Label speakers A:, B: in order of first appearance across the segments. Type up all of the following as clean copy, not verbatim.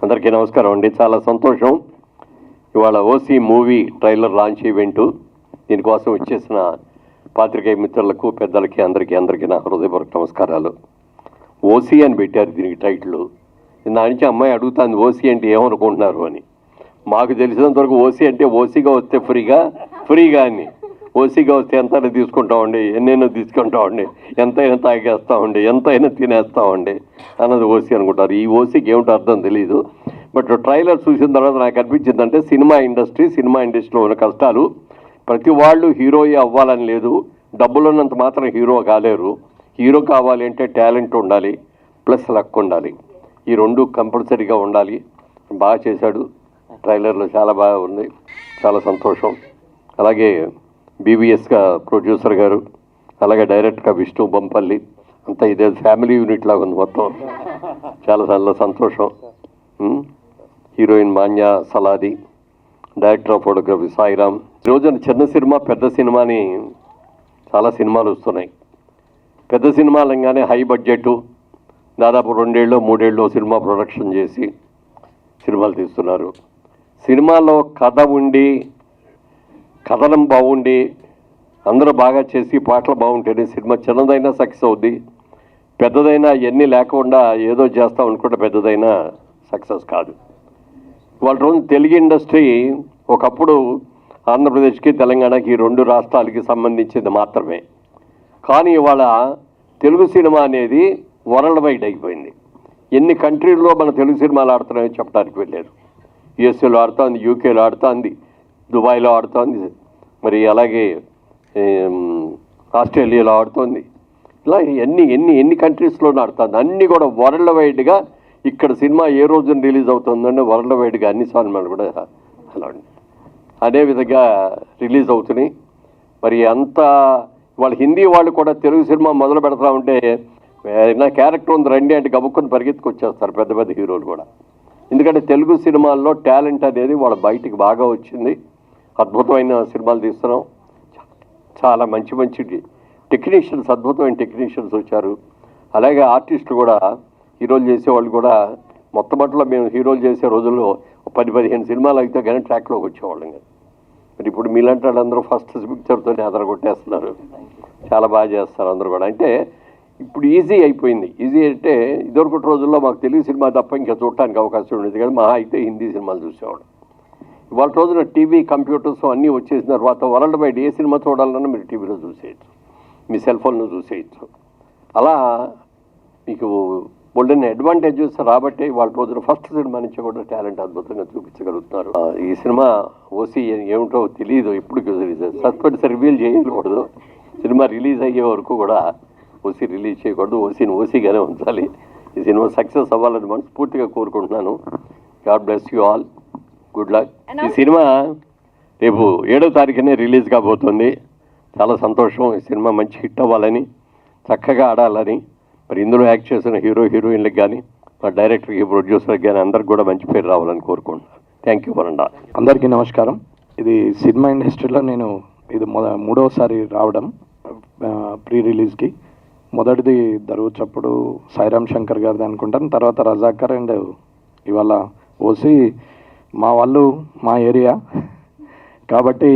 A: అందరికీ నమస్కారం అండి. చాలా సంతోషం. ఇవాళ OC movie trailer launch event దీనికోసం వచ్చేసిన పాత్రికేయ మిత్రులకు, పెద్దలకి, అందరికీ నా హృదయపూర్వక నమస్కారాలు. ఓసీ అని పెట్టారు దీనికి టైటిల్. దాని నుంచి అమ్మాయి అడుగుతుంది ఓసీ అంటే ఏమనుకుంటున్నారు అని. మాకు తెలిసినంత వరకు ఓసీ అంటే ఓసీగా వస్తే ఫ్రీగా అని. ఓసీగా వస్తే ఎంతైనా తీసుకుంటామండి, ఎన్నైనా తీసుకుంటామండి, ఎంతైనా తాగేస్తామండి, ఎంతైనా తినేస్తామండి అన్నది ఓసీ అనుకుంటారు. ఈ ఓసీకి ఏమిటో అర్థం తెలియదు. బట్ ట్రైలర్ చూసిన తర్వాత నాకు అనిపించిందంటే సినిమా ఇండస్ట్రీలో ఉన్న కష్టాలు. ప్రతి వాళ్ళు హీరోయే అవ్వాలని లేదు, డబ్బులు ఉన్నంత మాత్రం హీరో కాలేరు. హీరో కావాలి అంటే టాలెంట్ ఉండాలి, ప్లస్ లక్ ఉండాలి. ఈ రెండు కంపల్సరీగా ఉండాలి. బాగా చేశాడు. ట్రైలర్లో చాలా బాగా ఉంది, చాలా సంతోషం. అలాగే బీబీఎస్గా ప్రొడ్యూసర్ గారు, అలాగే డైరెక్ట్గా విష్ణు బొంపల్లి, అంతా ఇదే ఫ్యామిలీ యూనిట్ లాగా ఉంది మొత్తం. చాలా సంతోషం. Heroine Manya Saladi, director of photography Sairam. ఈరోజున చిన్న సినిమా పెద్ద సినిమా అని చాలా సినిమాలు వస్తున్నాయి. పెద్ద సినిమాలు అనగానే హై బడ్జెట్, దాదాపు 2 ఏళ్ళు 3 ఏళ్ళు సినిమా ప్రొడక్షన్ చేసి సినిమాలు తీస్తున్నారు. సినిమాలో కథ ఉండి, కథనం బాగుండి, అందరూ బాగా చేసి పాటలు బాగుంటేనే సినిమా చిన్నదైనా సక్సెస్ అవుద్ది. పెద్దదైనా ఎన్ని లేకుండా ఏదో చేస్తాం అనుకుంటే పెద్దదైనా సక్సెస్ కాదు. వాళ్ళ రోజు తెలుగు ఇండస్ట్రీ ఒకప్పుడు ఆంధ్రప్రదేశ్కి తెలంగాణకి 2 రాష్ట్రాలకి సంబంధించింది మాత్రమే. కానీ ఇవాళ తెలుగు సినిమా అనేది వరల్డ్ వైడ్ అయిపోయింది. ఎన్ని కంట్రీల్లో మన తెలుగు సినిమాలు ఆడుతున్నాయో చెప్పడానికి వెళ్ళారు. యుఎస్ఏలో ఆడుతోంది, యూకేలో ఆడుతోంది, దుబాయ్లో ఆడుతోంది, మరి అలాగే ఆస్ట్రేలియాలో ఆడుతోంది. ఇలా ఎన్ని కంట్రీస్లోనూ ఆడుతుంది. అన్నీ కూడా వరల్డ్ వైడ్గా ఇక్కడ సినిమా ఏ రోజున రిలీజ్ అవుతుందంటే వరల్డ్ వైడ్గా అన్ని సినిమాలు కూడా అలా అదేవిధంగా రిలీజ్ అవుతున్నాయి. మరి అంత వాళ్ళ హిందీ వాళ్ళు కూడా తెలుగు సినిమా మొదలు పెడతా ఉంటే నా క్యారెక్టర్ ఉంది రండి అంటే గబుక్కుని పరిగెత్తుకొచ్చేస్తారు పెద్ద హీరోలు కూడా. ఎందుకంటే తెలుగు సినిమాల్లో టాలెంట్ అనేది వాళ్ళ బయటికి బాగా వచ్చింది. అద్భుతమైన సినిమాలు తీస్తున్నాం. చాలా మంచి టెక్నీషియన్స్, అద్భుతమైన టెక్నీషియన్స్ వచ్చారు. అలాగే ఆర్టిస్టులు కూడా, హీరోలు చేసేవాళ్ళు కూడా మొట్టమొదటిలో మేము హీరోలు చేసే రోజుల్లో 10-15 సినిమాలు అయితే కానీ ట్రాక్లోకి వచ్చేవాళ్ళం కదా. మరి ఇప్పుడు మీలాంటి వాళ్ళందరూ ఫస్ట్ పిక్చర్తోనే అదరగొట్టేస్తున్నారు. చాలా బాగా చేస్తారు అందరూ కూడా. అంటే ఇప్పుడు ఈజీ అయిపోయింది. ఈజీ అంటే ఇదివరకటి రోజుల్లో మాకు తెలుగు సినిమా తప్ప ఇంకా చూడటానికి అవకాశం ఉండేది కానీ మహా అయితే హిందీ సినిమాలు చూసేవాడు. ఇవాళ రోజున టీవీ, కంప్యూటర్స్ అన్నీ వచ్చేసిన తర్వాత వరల్డ్ వైడ్ ఏ సినిమా చూడాలన్నా మీరు టీవీలో చూసేయచ్చు, మీ సెల్ ఫోన్లో చూసేయచ్చు. అలా మీకు బోల్డెన్ అడ్వాంటేజెస్ రాబట్టే వాళ్ళ రోజున ఫస్ట్ సినిమా నుంచి కూడా టాలెంట్ అద్భుతంగా చూపించగలుగుతున్నారు. ఈ సినిమా ఓసీ ఏమిటో తెలియదు, ఇప్పుడు సస్పెన్స్ రివీల్ చేయకూడదు. సినిమా రిలీజ్ అయ్యే వరకు కూడా ఓసీ రిలీజ్ చేయకూడదు. ఓసీని ఓసీగానే ఉంచాలి. ఈ సినిమా సక్సెస్ అవ్వాలని మనస్ఫూర్తిగా కోరుకుంటున్నాను. God bless you all, good luck. ఈ సినిమా రేపు 7వ తారీఖునే రిలీజ్ కాబోతుంది. చాలా సంతోషం. ఈ సినిమా మంచి హిట్ అవ్వాలని, చక్కగా ఆడాలని, మరి ఇందులో యాక్ట్ చేసిన హీరోయిన్లకు కానీ, మా డైరెక్టర్కి, ప్రొడ్యూసర్కి కానీ అందరికి కూడా మంచి పేరు రావాలని కోరుకుంటున్నాను. థ్యాంక్ యూ వరండా.
B: అందరికీ నమస్కారం. ఇది సినిమా ఇండస్ట్రీలో నేను ఇది 3వసారి రావడం ప్రీ రిలీజ్కి. మొదటిది దరువుచప్పుడు సాయిరామ్ శంకర్ గారిది అనుకుంటాను, తర్వాత రజాకర్, అండ్ ఇవాళ ఓసీ. మా వాళ్ళు మా ఏరియా కాబట్టి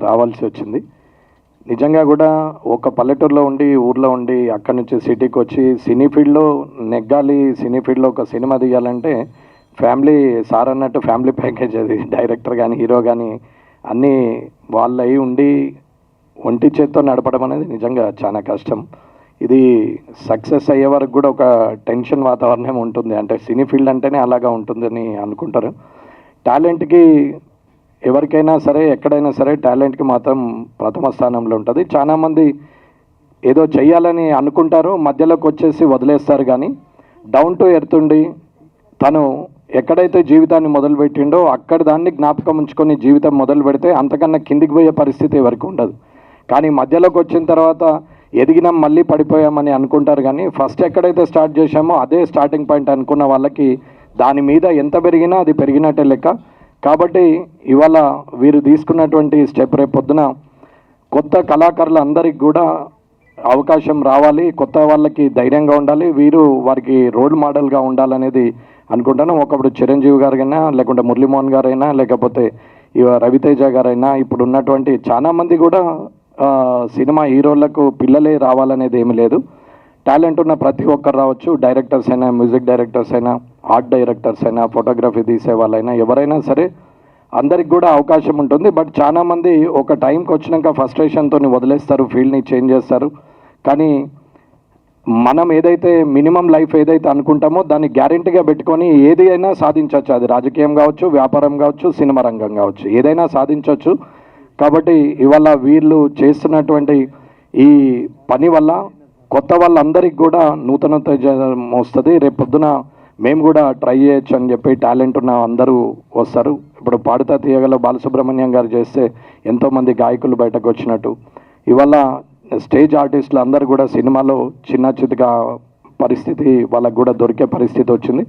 B: రావాల్సి వచ్చింది. నిజంగా కూడా ఒక పల్లెటూరులో ఉండి, ఊర్లో ఉండి, అక్కడి నుంచి సిటీకి వచ్చి సినీ ఫీల్డ్లో నెగ్గాలి, సినీ ఫీల్డ్లో ఒక సినిమా తీయాలంటే ఫ్యామిలీ సార్ అన్నట్టు ఫ్యామిలీ ప్యాకేజ్. అది డైరెక్టర్ కానీ హీరో కానీ అన్నీ వాళ్ళు అయి ఉండి ఒంటి చేత్తో నడపడం అనేది నిజంగా చాలా కష్టం. ఇది సక్సెస్ అయ్యే వరకు కూడా ఒక టెన్షన్ వాతావరణం ఉంటుంది. అంటే సినీ ఫీల్డ్ అంటేనే అలాగా ఉంటుందని అనుకుంటారు. టాలెంట్కి ఎవరికైనా సరే, ఎక్కడైనా సరే టాలెంట్కి మాత్రం ప్రథమ స్థానంలో ఉంటుంది. చాలామంది ఏదో చెయ్యాలని అనుకుంటారు, మధ్యలోకి వచ్చేసి వదిలేస్తారు. కానీ డౌన్ టు ఎర్త్ ఉండి తను ఎక్కడైతే జీవితాన్ని మొదలుపెట్టిండో అక్కడ దాన్ని జ్ఞాపకం ఉంచుకొని జీవితం మొదలు పెడితే అంతకన్నా కిందికి పోయే పరిస్థితి ఎవరికి ఉండదు. కానీ మధ్యలోకి వచ్చిన తర్వాత ఎదిగినాం మళ్ళీ పడిపోయామని అనుకుంటారు. కానీ ఫస్ట్ ఎక్కడైతే స్టార్ట్ చేశామో అదే స్టార్టింగ్ పాయింట్ అనుకున్న వాళ్ళకి దాని మీద ఎంత పెరిగినా అది పెరిగినట్టే లెక్క. కాబట్టి ఇవాళ వీరు తీసుకున్నటువంటి స్టెప్ రేపు పొద్దున కొత్త కళాకారులందరికీ కూడా అవకాశం రావాలి, కొత్త వాళ్ళకి ధైర్యంగా ఉండాలి, వీరు వారికి రోల్ మోడల్గా ఉండాలనేది అనుకుంటాను. ఒకప్పుడు చిరంజీవి గారైనా, లేకుంటే మురళీమోహన్ గారైనా, లేకపోతే రవితేజ గారైనా, ఇప్పుడు ఉన్నటువంటి చాలా మంది కూడా సినిమా హీరోలకు పిల్లలే రావాలనేది ఏమీ లేదు. టాలెంట్ ఉన్న ప్రతి ఒక్కరు రావచ్చు. డైరెక్టర్స్ అయినా, మ్యూజిక్ డైరెక్టర్స్ అయినా, ఆర్ట్ డైరెక్టర్స్ అయినా, ఫోటోగ్రఫీ తీసే వాళ్ళైనా, ఎవరైనా సరే అందరికి కూడా అవకాశం ఉంటుంది. బట్ చాలామంది ఒక టైంకి వచ్చినాక ఫ్రస్ట్రేషన్తో వదిలేస్తారు, ఫీల్డ్ని చేంజ్ చేస్తారు. కానీ మనం ఏదైతే మినిమం లైఫ్ ఏదైతే అనుకుంటామో దాన్ని గ్యారెంటీగా పెట్టుకొని ఏది అయినా సాధించవచ్చు. అది రాజకీయం కావచ్చు, వ్యాపారం కావచ్చు, సినిమా రంగం కావచ్చు, ఏదైనా సాధించవచ్చు. కాబట్టి ఇవాళ వీళ్ళు చేస్తున్నటువంటి ఈ పని వల్ల కొత్త వాళ్ళందరికీ కూడా నూతన వస్తుంది. రేపు పొద్దున మేము కూడా ట్రై చేయొచ్చు అని చెప్పి టాలెంట్ ఉన్న అందరూ వస్తారు. ఇప్పుడు పాడుతా తీయగల బాలసుబ్రహ్మణ్యం గారు చేస్తే ఎంతోమంది గాయకులు బయటకు వచ్చినట్టు ఇవాళ స్టేజ్ ఆర్టిస్టులు అందరూ కూడా సినిమాలో చిన్న చితగా పరిస్థితి వాళ్ళకు కూడా దొరికే పరిస్థితి వచ్చింది.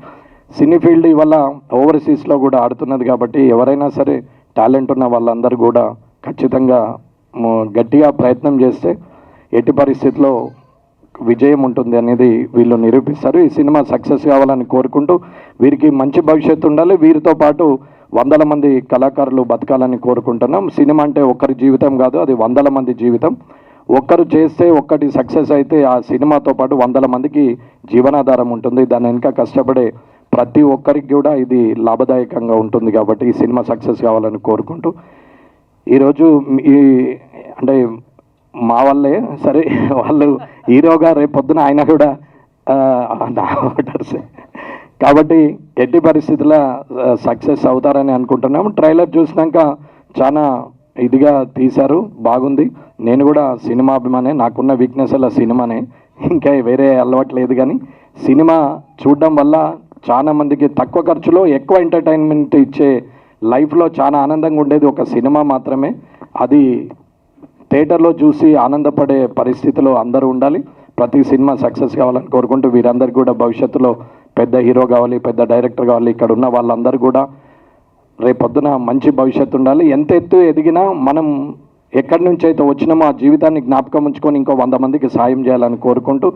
B: సినీ ఫీల్డ్ ఇవాళ ఓవర్సీస్లో కూడా ఆడుతున్నది. కాబట్టి ఎవరైనా సరే టాలెంట్ ఉన్న వాళ్ళందరూ కూడా ఖచ్చితంగా గట్టిగా ప్రయత్నం చేస్తే ఎట్టి పరిస్థితిలో విజయం ఉంటుంది అనేది వీళ్ళు నిరూపిస్తారు. ఈ సినిమా సక్సెస్ కావాలని కోరుకుంటూ వీరికి మంచి భవిష్యత్తు ఉండాలి. వీరితో పాటు 100 మంది కళాకారులు బతకాలని కోరుకుంటున్నాం. సినిమా అంటే ఒక్కరి జీవితం కాదు, అది 100 మంది జీవితం. ఒక్కరు చేస్తే ఒక్కటి సక్సెస్ అయితే ఆ సినిమాతో పాటు 100 మందికి జీవనాధారం ఉంటుంది. దాని వెనుక కష్టపడే ప్రతి ఒక్కరికి కూడా ఇది లాభదాయకంగా ఉంటుంది. కాబట్టి ఈ సినిమా సక్సెస్ కావాలని కోరుకుంటూ ఈరోజు అంటే మా వాళ్ళే సరే, వాళ్ళు హీరోగా రేపు పొద్దున ఆయన కూడా నా ఓటర్సే. కాబట్టి ఎట్టి పరిస్థితుల సక్సెస్ అవుతారని అనుకుంటున్నాము. ట్రైలర్ చూసినాక చాలా ఇదిగా తీశారు, బాగుంది. నేను కూడా సినిమా అభిమానే, నాకున్న వీక్నెస్ అలా సినిమానే, ఇంకా వేరే అలవాటు లేదు. కానీ సినిమా చూడడం వల్ల చాలా మందికి తక్కువ ఖర్చులో ఎక్కువ ఎంటర్టైన్మెంట్ ఇచ్చే లైఫ్లో చాలా ఆనందంగా ఉండేది ఒక సినిమా మాత్రమే. అది థియేటర్లో చూసి ఆనందపడే పరిస్థితిలో అందరూ ఉండాలి. ప్రతి సినిమా సక్సెస్ కావాలని కోరుకుంటూ వీరందరికీ కూడా భవిష్యత్తులో పెద్ద హీరో కావాలి, పెద్ద డైరెక్టర్ కావాలి. ఇక్కడ ఉన్న వాళ్ళందరూ కూడా రేపొద్దున మంచి భవిష్యత్తు ఉండాలి. ఎంత ఎత్తు ఎదిగినా మనం ఎక్కడి నుంచి అయితే వచ్చినామో ఆ జీవితాన్ని జ్ఞాపకం ఉంచుకొని ఇంకో 100 మందికి సాయం చేయాలని కోరుకుంటూ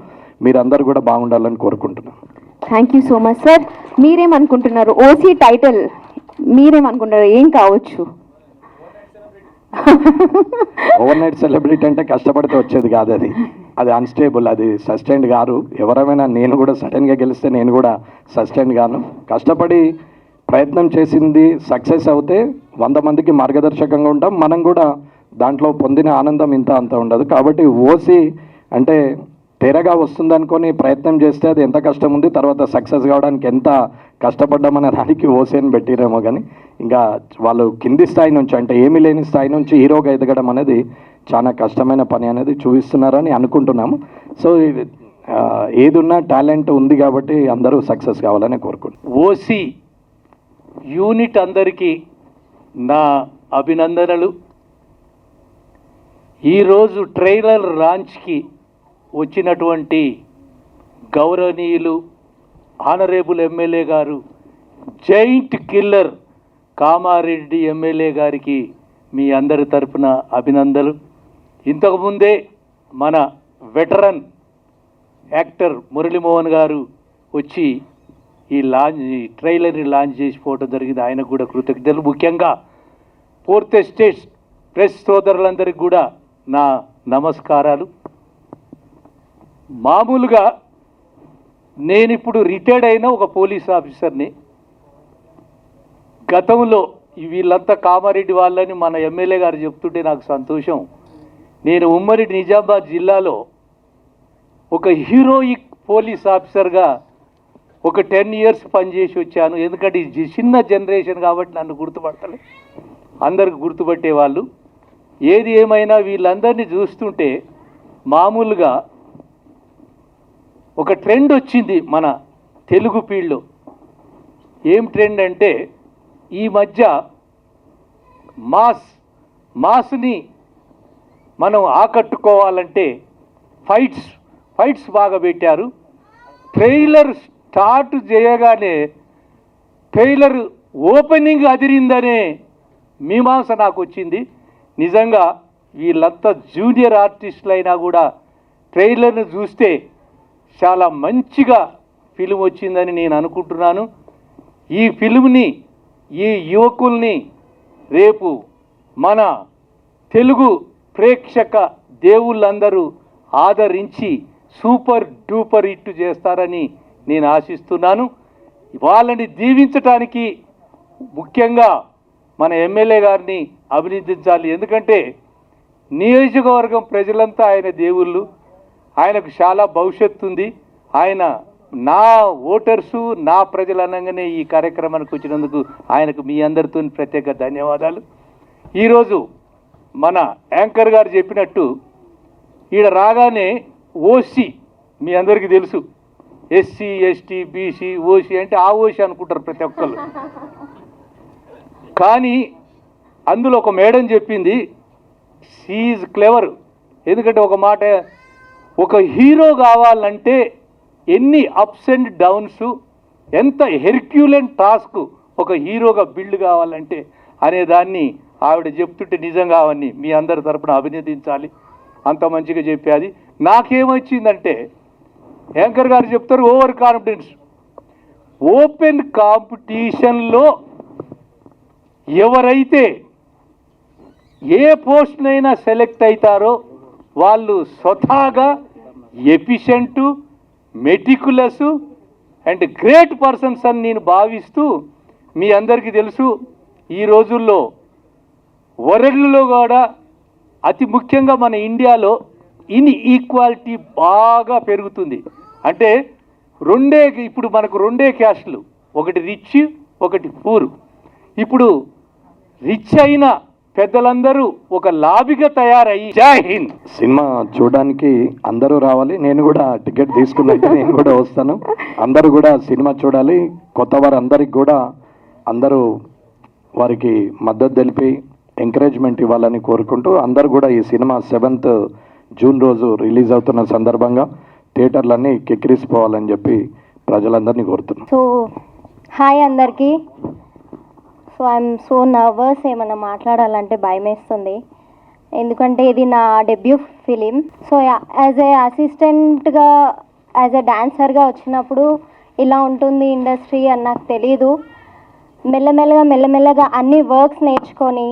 B: మీరందరూ కూడా బాగుండాలని కోరుకుంటున్నాను.
C: Thank you so much sir. మీరేమనుకుంటున్నారు? ఓసీ టైటిల్ మీరేమనుకుంటున్నారు, ఏం కావచ్చు?
B: ఓవర్ నైట్ సెలబ్రిటీ అంటే కష్టపడితే వచ్చేది కాదు, అది అన్స్టేబుల్, అది సస్టైన్డ్ గారు. ఎవరైనా నేను కూడా సడన్గా గెలిస్తే నేను కూడా సస్టైన్డ్ గాను. కష్టపడి ప్రయత్నం చేసింది సక్సెస్ అవుతే 100 మందికి మార్గదర్శకంగా ఉంటాం. మనం కూడా దాంట్లో పొందిన ఆనందం ఇంత అంత ఉండదు. కాబట్టి ఓసీ అంటే తెరగా వస్తుందనుకొని ప్రయత్నం చేస్తే అది ఎంత కష్టం ఉంది, తర్వాత సక్సెస్ కావడానికి ఎంత కష్టపడ్డామనే దానికి ఓసీని పెట్టిరేమో. కానీ ఇంకా వాళ్ళు కింది స్థాయి నుంచి, అంటే ఏమీ లేని స్థాయి నుంచి హీరోగా ఎదగడం అనేది చాలా కష్టమైన పని అనేది చూపిస్తున్నారని అనుకుంటున్నాము. సో ఏదున్నా టాలెంట్ ఉంది కాబట్టి అందరూ సక్సెస్ కావాలని కోరుకుంటున్నాం.
D: ఓసీ యూనిట్ అందరికీ నా అభినందనలు. ఈరోజు ట్రైలర్ లాంచ్కి వచ్చినటువంటి గౌరవనీయులు ఆనరేబుల్ ఎమ్మెల్యే గారు, జైంట్ కిల్లర్ కామారెడ్డి ఎమ్మెల్యే గారికి మీ అందరి తరపున అభినందనలు. ఇంతకుముందే మన వెటరన్ యాక్టర్ మురళీమోహన్ గారు వచ్చి ఈ ట్రైలర్ని లాంచ్ చేసిపోవడం జరిగింది. ఆయనకు కూడా కృతజ్ఞతలు. ముఖ్యంగా 4th ఎస్టేట్ ప్రెస్ సోదరులందరికీ కూడా నా నమస్కారాలు. మామూలుగా నేను ఇప్పుడు రిటైర్డ్ అయిన ఒక పోలీస్ ఆఫీసర్ని. గతంలో వీళ్ళంతా కామారెడ్డి వాళ్ళని మన ఎమ్మెల్యే గారు చెప్తుంటే నాకు సంతోషం. నేను ఉమ్మడి నిజామాబాద్ జిల్లాలో ఒక హీరోయిక్ పోలీస్ ఆఫీసర్గా ఒక 10 years పనిచేసి వచ్చాను. ఎందుకంటే ఇది చిన్న జనరేషన్ కాబట్టి నన్ను గుర్తుపడతలే, అందరికి గుర్తుపట్టేవాళ్ళు. ఏది ఏమైనా వీళ్ళందరినీ చూస్తుంటే మామూలుగా ఒక ట్రెండ్ వచ్చింది మన తెలుగు ఫీల్డ్లో. ఏం ట్రెండ్ అంటే ఈ మధ్య మాస్ని మనం ఆకట్టుకోవాలంటే ఫైట్స్ బాగా పెట్టారు. ట్రైలర్ స్టార్ట్ చేయగానే ట్రైలర్ ఓపెనింగ్ అదిరిందనే మీమాంస నాకు వచ్చింది. నిజంగా వీళ్ళంతా జూనియర్ ఆర్టిస్టులు అయినా కూడా ట్రైలర్ను చూస్తే చాలా మంచిగా ఫిలిం వచ్చిందని నేను అనుకుంటున్నాను. ఈ ఫిల్మ్ని, ఈ యువకుల్ని రేపు మన తెలుగు ప్రేక్షక దేవుళ్ళందరూ ఆదరించి సూపర్ డూపర్ హిట్ చేస్తారని నేను ఆశిస్తున్నాను. వాళ్ళని దీవించటానికి ముఖ్యంగా మన ఎమ్మెల్యే గారిని అభినందించాలి. ఎందుకంటే నియోజకవర్గం ప్రజలంతా ఆయన దేవుళ్ళు, ఆయనకు చాలా భవిష్యత్తు ఉంది. ఆయన నా ఓటర్సు, నా ప్రజలు అనగానే ఈ కార్యక్రమానికి వచ్చినందుకు ఆయనకు మీ అందరితో ప్రత్యేక ధన్యవాదాలు. ఈరోజు మన యాంకర్ గారు చెప్పినట్టు ఈడ రాగానే ఓసీ మీ అందరికీ తెలుసు, ఎస్సీ ఎస్టీ బీసీ ఓసీ అంటే ఆ ఓసీ అనుకుంటారు ప్రతి ఒక్కళ్ళు. కానీ అందులో ఒక మేడం చెప్పింది, షీఈజ్ క్లెవర్. ఎందుకంటే ఒక మాట, ఒక హీరో కావాలంటే ఎన్ని అప్స్ అండ్ డౌన్స్, ఎంత హెర్క్యులెన్ టాస్క్ ఒక హీరోగా బిల్డ్ కావాలంటే అనేదాన్ని ఆవిడ చెప్తుంటే నిజంగా అవన్నీ మీ అందరి తరపున అభినందించాలి. అంత మంచిగా చెప్పేది. నాకేమొచ్చిందంటే యాంకర్ గారు చెప్తారు ఓవర్ కాన్ఫిడెన్స్. ఓపెన్ కాంపిటీషన్లో ఎవరైతే ఏ పోస్ట్నైనా సెలెక్ట్ అవుతారో వాళ్ళు స్వతహాగా ఎఫిషియెంటు, మెటికులస్ అండ్ గ్రేట్ పర్సన్స్ అని నేను భావిస్తూ, మీ అందరికీ తెలుసు ఈ రోజుల్లో వరల్డ్లో కూడా అతి ముఖ్యంగా మన ఇండియాలో ఇన్ఈక్వాలిటీ బాగా పెరుగుతుంది. అంటే ఇప్పుడు మనకు రెండే క్యాస్ట్లు, ఒకటి రిచ్, ఒకటి పూర్. ఇప్పుడు రిచ్ అయిన పెద్దలందరూ ఒక లాబిగా తయారయ్యి, జై హింద్.
B: సినిమా చూడడానికి అందరూ రావాలి. నేను కూడా టికెట్ తీసుకున్నట్టు నేను కూడా వస్తాను. అందరూ కూడా సినిమా చూడాలి. కొత్త వారు అందరికి కూడా అందరూ వారికి మద్దతు తెలిపి ఎంకరేజ్మెంట్ ఇవ్వాలని కోరుకుంటూ, అందరూ కూడా ఈ సినిమా 7th జూన్ రోజు రిలీజ్ అవుతున్న సందర్భంగా థియేటర్లన్నీ కిక్కిరిసిపోవాలని చెప్పి ప్రజలందరినీ కోరుతున్నాను.
E: సో హాయ్ అందరికీ. సో ఐఎమ్ సో నర్వస్, ఏమన్నా మాట్లాడాలంటే భయం వేస్తుంది. ఎందుకంటే ఇది నా debut film. So as a అసిస్టెంట్గా, యాజ్ ఏ డాన్సర్గా వచ్చినప్పుడు ఇలా ఉంటుంది ఇండస్ట్రీ అని నాకు తెలీదు. మెల్లమెల్లగా అన్ని వర్క్స్ నేర్చుకొని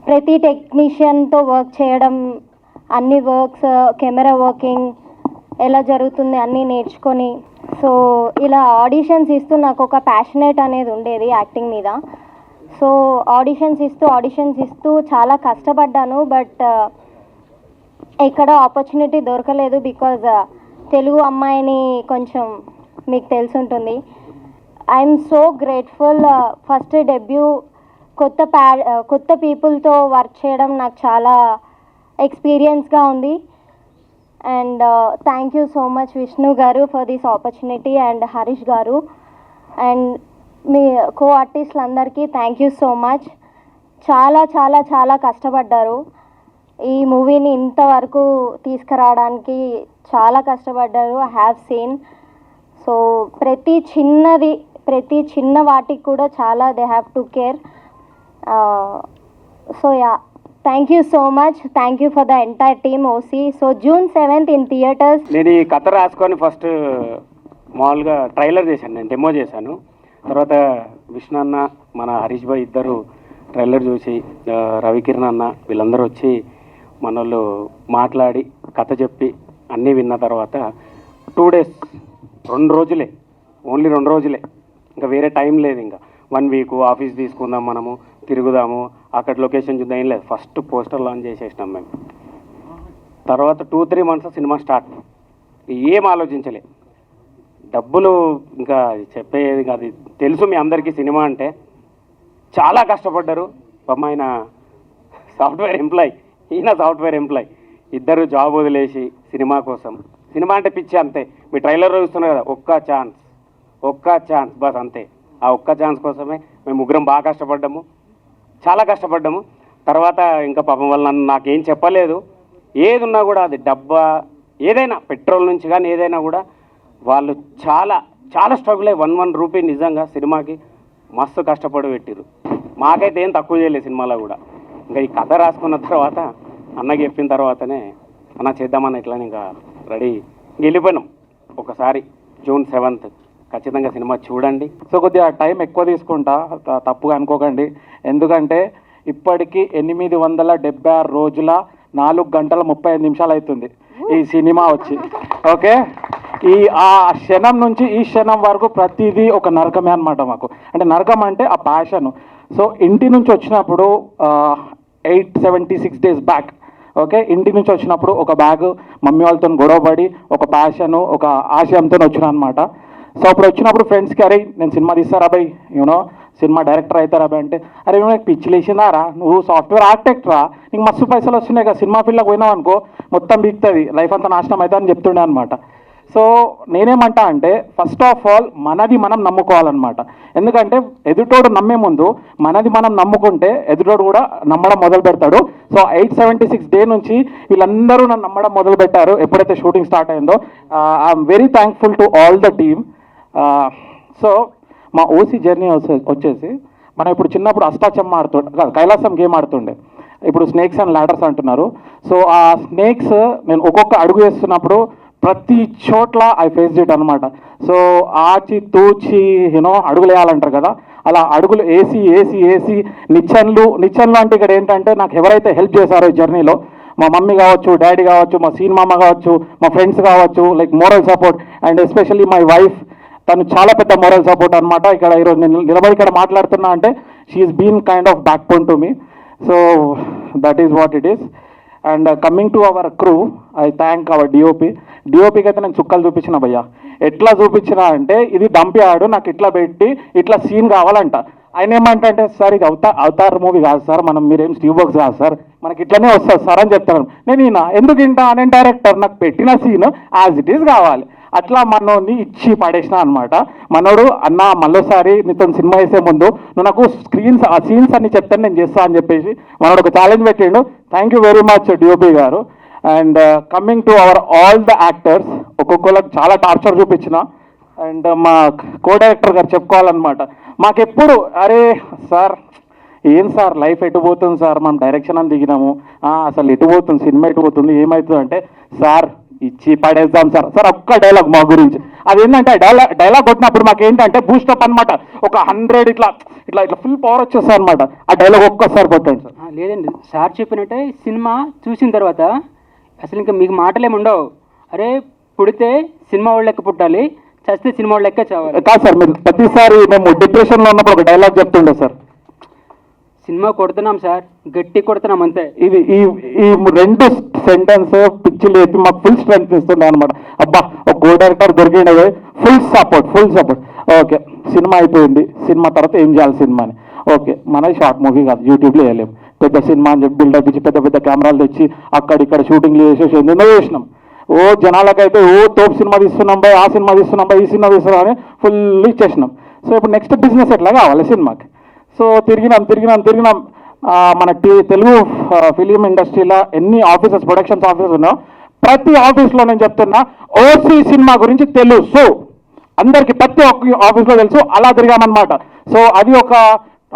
E: ప్రతి టెక్నీషియన్తో వర్క్ చేయడం, అన్ని వర్క్స్, కెమెరా వర్కింగ్ ఎలా జరుగుతుంది అన్నీ నేర్చుకొని, సో ఇలా ఆడిషన్స్ ఇస్తూ నాకు ఒక ప్యాషనేట్ అనేది ఉండేది యాక్టింగ్ మీద. సో ఆడిషన్స్ ఇస్తూ చాలా కష్టపడ్డాను. బట్ ఎక్కడ ఆపర్చునిటీ దొరకలేదు. బికాజ్ తెలుగు అమ్మాయిని కొంచెం మీకు తెలిసి ఉంటుంది. I'm so grateful. First debut కొత్త పీపుల్తో వర్క్ చేయడం నాకు చాలా ఎక్స్పీరియన్స్గా ఉంది. And thank you so much Vishnu garu for this opportunity, and Harish garu and మీ కో ఆర్టిస్టులందరికీ థ్యాంక్ యూ సో మచ్. చాలా చాలా చాలా కష్టపడ్డారు. ఈ మూవీని ఇంతవరకు తీసుకురావడానికి చాలా కష్టపడ్డారు. I have seen. సో ప్రతి చిన్న వాటికి కూడా చాలా they have to care. So yeah, thank you so much. Thank you for the entire team OC. So June 7th in theatres.
F: నేను ఈ కథ రాసుకొని ఫస్ట్ మామూలుగా ట్రైలర్ చేశాను, నేను డెమో చేశాను. తర్వాత విష్ణు అన్న, మన హరీష్ భాయ్ ఇద్దరు ట్రైలర్ చూసి, రవికిరణ్ అన్న వీళ్ళందరూ వచ్చి మన వాళ్ళు మాట్లాడి కథ చెప్పి అన్నీ విన్న తర్వాత 2 days, 2 రోజులే, ఓన్లీ 2 రోజులే, ఇంకా వేరే టైం లేదు. ఇంకా 1 week ఆఫీస్ తీసుకుందాం, మనము తిరుగుదాము, అక్కడ లొకేషన్ చూద్దాం, ఏం లేదు. ఫస్ట్ పోస్టర్ లాంచ్ చేసేసినాం మేము. తర్వాత 2-3 months సినిమా స్టార్ట్. ఏం ఆలోచించలే. డబ్బులు ఇంకా చెప్పేది కాదు, తెలుసు మీ అందరికీ సినిమా అంటే. చాలా కష్టపడ్డారు. ఆయన సాఫ్ట్వేర్ ఎంప్లాయ్, ఈయన సాఫ్ట్వేర్ ఎంప్లాయ్. ఇద్దరు జాబ్ వదిలేసి సినిమా కోసం. సినిమా అంటే పిచ్చి అంతే. మీ ట్రైలర్లో చూస్తున్నారు కదా, ఒక్క ఛాన్స్ బస్ అంతే. ఆ ఒక్క ఛాన్స్ కోసమే మేము ముగ్గురం బాగా కష్టపడ్డాము, చాలా కష్టపడ్డాము. తర్వాత ఇంకా పాపం వల్ల నాకేం చెప్పలేదు. ఏది ఉన్నా కూడా, అది డబ్బా ఏదైనా, పెట్రోల్ నుంచి కానీ ఏదైనా కూడా వాళ్ళు చాలా చాలా స్ట్రగుల్ అయ్యి 1 రూపీ నిజంగా సినిమాకి మస్తు కష్టపడి పెట్టిరు. మాకైతే ఏం తక్కువ చేయలేదు సినిమాలో కూడా. ఇంకా ఈ కథ రాసుకున్న తర్వాత అన్నకి చెప్పిన తర్వాతనే అన్న చేద్దామన్న ఇట్లా ఇంకా రెడీ వెళ్ళిపోయినాం. ఒకసారి June 7th ఖచ్చితంగా సినిమా చూడండి.
B: సో కొద్దిగా టైం ఎక్కువ తీసుకుంటా, తప్పుగా అనుకోకండి. ఎందుకంటే ఇప్పటికీ 876 రోజుల 4 గంటల 35 నిమిషాలు అవుతుంది ఈ సినిమా వచ్చి. ఓకే, ఆ క్షణం నుంచి ఈ క్షణం వరకు ప్రతిదీ ఒక నరకమే అనమాట మాకు. అంటే నరకం అంటే ఆ ప్యాషన్. సో ఇంటి నుంచి వచ్చినప్పుడు 876 days బ్యాక్, ఓకే, ఇంటి నుంచి వచ్చినప్పుడు ఒక బ్యాగ్ మమ్మీ వాళ్ళతో గొడవపడి ఒక ప్యాషన్ ఒక ఆశయంతో వచ్చిన అనమాట. సో అప్పుడు వచ్చినప్పుడు ఫ్రెండ్స్కి, అరే నేను సినిమా తీస్తారా బై, యూనో సినిమా డైరెక్టర్ అవుతారా బై అంటే, అరే నాకు పిచ్చి లేచిందారా, నువ్వు సాఫ్ట్వేర్ ఆర్కిటెక్ట్ రా, నీకు మస్తు పైసలు వస్తున్నాయి కదా, సినిమా ఫీల్డ్లోకి పోయినావు అనుకో మొత్తం బీక్తుంది, లైఫ్ అంతా నాశనం అవుతా అని చెప్తుండే అనమాట. సో నేనేమంటా అంటే ఫస్ట్ ఆఫ్ ఆల్ మనది మనం నమ్ముకోవాలన్నమాట. ఎందుకంటే ఎదుటోడు నమ్మే ముందు మనది మనం నమ్ముకుంటే ఎదుటోడు కూడా నమ్మడం మొదలు పెడతాడు. సో 876 డే నుంచి వీళ్ళందరూ నన్ను నమ్మడం మొదలు పెట్టారు ఎప్పుడైతే షూటింగ్ స్టార్ట్ అయిందో. I'm very thankful to all the team. So మా ఓసీ జర్నీ వచ్చేసి మనం ఇప్పుడు చిన్నప్పుడు అష్టాచమ్మ కైలాసం గేమ్ ఆడుతుండే, ఇప్పుడు స్నేక్స్ అండ్ ల్యాడర్స్ అంటున్నారు. సో ఆ స్నేక్స్ నేను ఒక్కొక్క అడుగు వేస్తున్నప్పుడు ప్రతి చోట్ల ఐ ఫేస్ ఇట్ అనమాట. సో ఆచి తూచి యూనో అడుగులు వేయాలంటారు కదా, అలా అడుగులు వేసి నిచ్చెన్లు అంటే ఇక్కడ ఏంటంటే నాకు ఎవరైతే హెల్ప్ చేశారో ఈ జర్నీలో, మా మమ్మీ కావచ్చు, డాడీ కావచ్చు, మా సీన్ మామ కావచ్చు, మా ఫ్రెండ్స్ కావచ్చు, like moral support and especially my wife, తను చాలా పెద్ద మోరల్ సపోర్ట్ అనమాట. ఇక్కడ ఈరోజు నేను నిలబడి ఇక్కడ మాట్లాడుతున్నా అంటే she's been kind of backbone to me. So that is what it is. And coming to our crew, I thank our డిఓపికి అయితే నేను చుక్కలు చూపించిన భయ్యా. ఎట్లా చూపించిన అంటే ఇది డంపియాడు, నాకు ఇట్లా పెట్టి ఇట్లా సీన్ కావాలంట. ఆయన ఏమంటే సార్ ఇది అవతార్ మూవీ కాదు సార్, మీరేం స్టీవ్ బాక్స్ కాదు సార్, మనకి ఇట్లనే వస్తుంది సార్ అని చెప్తాను. నేను ఎందుకు నేను డైరెక్టర్, నాకు పెట్టిన సీన్ యాజ్ ఇట్ ఈస్ కావాలి. అట్లా మనోడిని ఇచ్చి పడేసిన అనమాట. మనోడు అన్న మళ్ళీసారి నీతో సినిమా వేసే ముందు నువ్వు నాకు ఆ సీన్స్ అన్ని చెప్తాను నేను చేస్తా అని చెప్పేసి మనోడు ఒక ఛాలెంజ్ పెట్టిండు. Thank you very much DOP garu. And coming to our all the actors, ఒక్కొక్కరికి చాలా టార్చర్ చూపించిన. అండ్ మా కో డైరెక్టర్ గారు చెప్పుకోవాలన్నమాట, మాకెప్పుడు అరే సార్ ఏం సార్ లైఫ్ ఎటు పోతుంది సార్, మనం డైరెక్షన్ అని దిగినాము, అసలు ఎటు పోతుంది సినిమా ఎటు పోతుంది ఏమవుతుంది అంటే, సార్ ఇచ్చి పడేద్దాం సార్. సార్ ఒక్క డైలాగ్ మా గురించి, అదేంటంటే డైలాగ్ కొట్టినప్పుడు మాకేంటంటే బూస్టప్ అనమాట, ఒక 100 ఇట్లా ఇట్లా ఇట్లా ఫుల్ పవర్ వచ్చేస్తుంది అనమాట. ఆ డైలాగ్ ఒక్కసారి కొట్టండి సార్.
G: లేదండి, సార్ చెప్పినట్టే సినిమా చూసిన తర్వాత అసలు ఇంకా మీకు మాటలేమి ఉండవు. అరే పుడితే సినిమా వాళ్ళ లెక్క పుట్టాలి, చస్తే సినిమా వాళ్ళ లెక్క చావాలి.
B: కాదు సార్, మీరు ప్రతిసారి మేము డిప్రెషన్లో ఉన్నప్పుడు ఒక డైలాగ్ చెప్తుండే సార్,
G: సినిమా కొడుతున్నాం సార్, గట్టి కొడుతున్నాం అంతే.
B: ఇది ఈ 2 సెంటెన్స్ పిచ్చి లేపి మాకు ఫుల్ స్ట్రెంత్ ఇస్తుండే అనమాట. అబ్బా ఒక కో డైరెక్టర్ దొరికిండే, ఫుల్ సపోర్ట్. ఓకే సినిమా అయిపోయింది, సినిమా తర్వాత ఏం చేయాలి సినిమాని, ఓకే మనది షార్ట్ మూవీ కాదు, యూట్యూబ్లో వేయలేము, పెద్ద సినిమా అని చెప్పి బిల్డప్ ఇచ్చి పెద్ద కెమెరాలు తెచ్చి అక్కడిక్కడ షూటింగ్లు చేసేసి ఎన్నో చేసినాం. ఓ జనాలకైతే తోపు సినిమా తీస్తున్నాం బై, ఆ సినిమా తీస్తున్నాం బై, ఈ సినిమా తీస్తున్నాం అని ఫుల్ ఇచ్చేసినాం. సో ఇప్పుడు నెక్స్ట్ బిజినెస్ ఎట్లా కావాలి సినిమాకి. సో తిరిగినాం. మన తెలుగు ఫిలిం ఇండస్ట్రీలో ఎన్ని ఆఫీసెస్, ప్రొడక్షన్స్ ఆఫీసెస్ ఉన్నాయో ప్రతి ఆఫీస్లో నేను చెప్తున్నా ఓసీ సినిమా గురించి తెలుసు అందరికి, ప్రతి ఒక్క ఆఫీస్లో తెలుసు. అలా తిరిగామన్నమాట. సో అది ఒక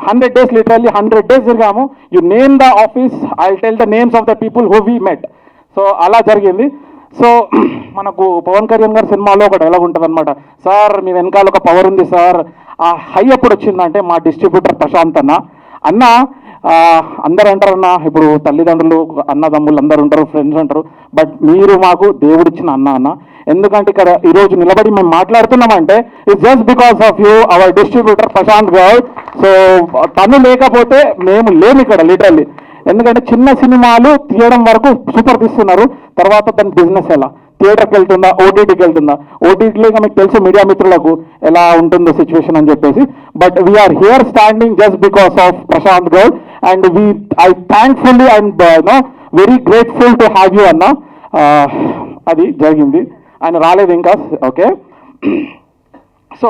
B: 100 days, లిటరల్లీ 100 days తిరిగాము. You name the office, I tell the names of the people who we met. So అలా జరిగింది. సో మనకు పవన్ కళ్యాణ్ గారి సినిమాలో ఒక డైలాగ్ ఉంటుంది అనమాట, సార్ మీ వెనకాల ఒక పవర్ ఉంది సార్. ఆ హై ఎప్పుడు వచ్చిందంటే మా డిస్ట్రిబ్యూటర్ ప్రశాంత్ అన్న అందరు అంటారన్న, ఇప్పుడు తల్లిదండ్రులు అన్నదమ్ములు అందరు ఉంటారు, ఫ్రెండ్స్ ఉంటారు, బట్ మీరు మాకు దేవుడిచ్చిన అన్న. ఎందుకంటే ఇక్కడ ఈరోజు నిలబడి మేము మాట్లాడుతున్నామంటే it's just because of you, our distributor Prashanth Goud. So తను లేకపోతే మేము లేము ఇక్కడ లిటరల్లీ. ఎందుకంటే చిన్న సినిమాలు తీయడం వరకు సూపర్ తీస్తున్నారు, తర్వాత దాని బిజినెస్ ఎలా, థియేటర్కి వెళ్తుందా, ఓటీటీకి వెళ్తుందా, ఓటీటీలో మీకు తెలుసు మీడియా మిత్రులకు ఎలా ఉంటుందో సిచ్యువేషన్ అని చెప్పేసి. But we are here standing just because of Prashant Goud. And I thankfully and very grateful to have you అన్న. అది జరిగింది, ఆయన రాలేదు ఇంకా. ఓకే, సో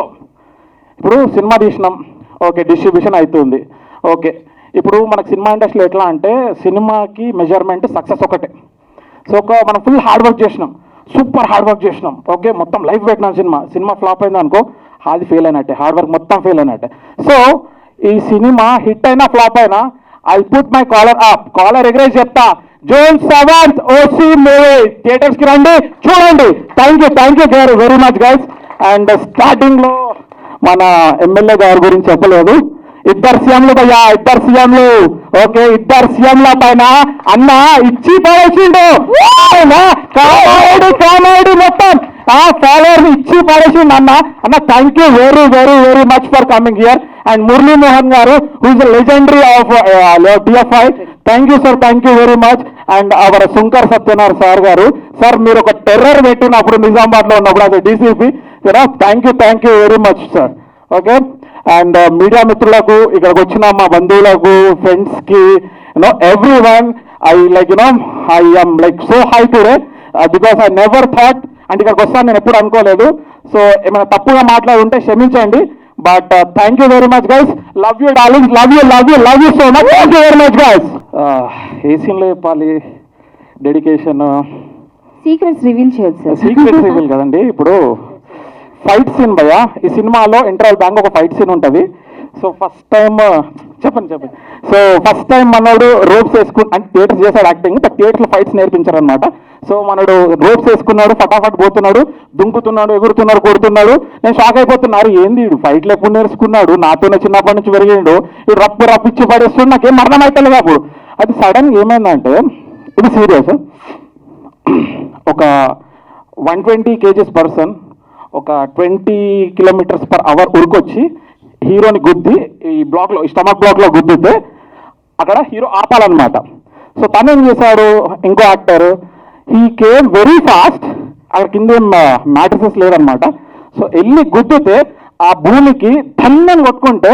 B: ఇప్పుడు సినిమా తీసినాం, ఓకే డిస్ట్రిబ్యూషన్ అవుతుంది. ఓకే ఇప్పుడు మనకు సినిమా ఇండస్ట్రీలో ఎట్లా అంటే సినిమాకి మెజర్మెంట్ సక్సెస్ ఒకటే. సో మనం ఫుల్ హార్డ్ వర్క్ చేసినాం, సూపర్ హార్డ్ వర్క్ చేసినాం, ఓకే మొత్తం లైఫ్ పెట్టినాం. సినిమా ఫ్లాప్ అయింది అనుకో, అది ఫెయిల్ అయినట్టే, హార్డ్ వర్క్ మొత్తం ఫెయిల్ అయినట్టే. సో ఈ సినిమా హిట్ అయినా ఫ్లాప్ అయినా ఐ పుట్ మై కాలర్ ఎగరేజ్ చెప్తా, June 7th ఓసీ మూవీ థియేటర్స్కి రండి, చూడండి. Thank you very much guys. And స్టార్టింగ్లో మన ఎమ్మెల్యే గారి గురించి చెప్పలేదు. ఇద్దరు సీఎంలు భయ్యా, ఇద్దరు సీఎంలు. ఓకే, ఇద్దరు సీఎంల పైన అన్న ఇచ్చి పడేసిండు. కామెడీ మొత్తం ఫాలోవర్స్ ఇచ్చి పడేసిండు అన్న. Thank you very very very much for coming here. And Murali Mohan garu who is legendary of TFI, thank you sir, thank you very much. And our Shankar Satyanarayana sir garu, sir మీరు ఒక టెర్రర్ పెట్టినప్పుడు నిజామాబాద్లో ఉన్నప్పుడు అది DCP, thank you very much sir. Okay, and media మిత్రులకు, ఇక్కడికి వచ్చిన మా బంధువులకు, ఫ్రెండ్స్కి, everyone, I am so high today because I never thought, అంటే ఇక్కడికి వస్తాను నేను ఎప్పుడు అనుకోలేదు. సో ఏమైనా తప్పుగా మాట్లాడుంటే క్షమించండి. But thank you very much guys. Love you darlings, love you so much. Thank you very much guys. ఏ సీన్లో చెప్పాలి డెడికేషన్?
C: సీక్రెట్స్ రివీల్ చేయొచ్చు సార్.
B: సీక్రెట్స్ రివీల్ కదండి. ఇప్పుడు ఫైట్ సీన్ భయ్యా, ఈ సినిమాలో ఇంటర్వల్ బ్యాంక్ ఒక ఫైట్ సీన్ ఉంటుంది. సో ఫస్ట్ టైం చెప్పండి. సో ఫస్ట్ టైం మనోడు రోప్స్ అంటే థియేటర్స్ చేశాడు యాక్టింగ్, థియేటర్లో ఫైట్స్ నేర్పించారు అనమాట. సో మనోడు రోప్స్ వేసుకున్నాడు, ఫటాఫట్ పోతున్నాడు, దుంకుతున్నాడు, ఎగురుతున్నాడు, కొడుతున్నాడు. నేను షాక్ అయిపోతున్నారు, ఏంది వీడు ఫైట్లు ఎప్పుడు నేర్చుకున్నాడు, నాతోనే చిన్నప్పటి నుంచి పెరిగిండు, వీడు రప్పిచ్చి పడేస్తుండు, నాకేం అర్థం అవుతలేదు. అప్పుడు అది సడన్ ఏమైందంటే, ఇది సీరియస్, ఒక 120 kgs పర్సన్ ఒక 20 km/h ఉరికొచ్చి హీరోని గుద్ది ఈ బ్లాక్లో, స్టమక్ బ్లాక్లో గుద్దితే అక్కడ హీరో ఆపాలన్నమాట. సో తను ఏం చేశాడు, ఇంకో actor, he came very fast. అక్కడ కింద ఏం మ్యాట్రిసెస్ లేదనమాట. సో వెళ్ళి గుద్దితే ఆ భూమికి ధన్యం కొట్టుకుంటే,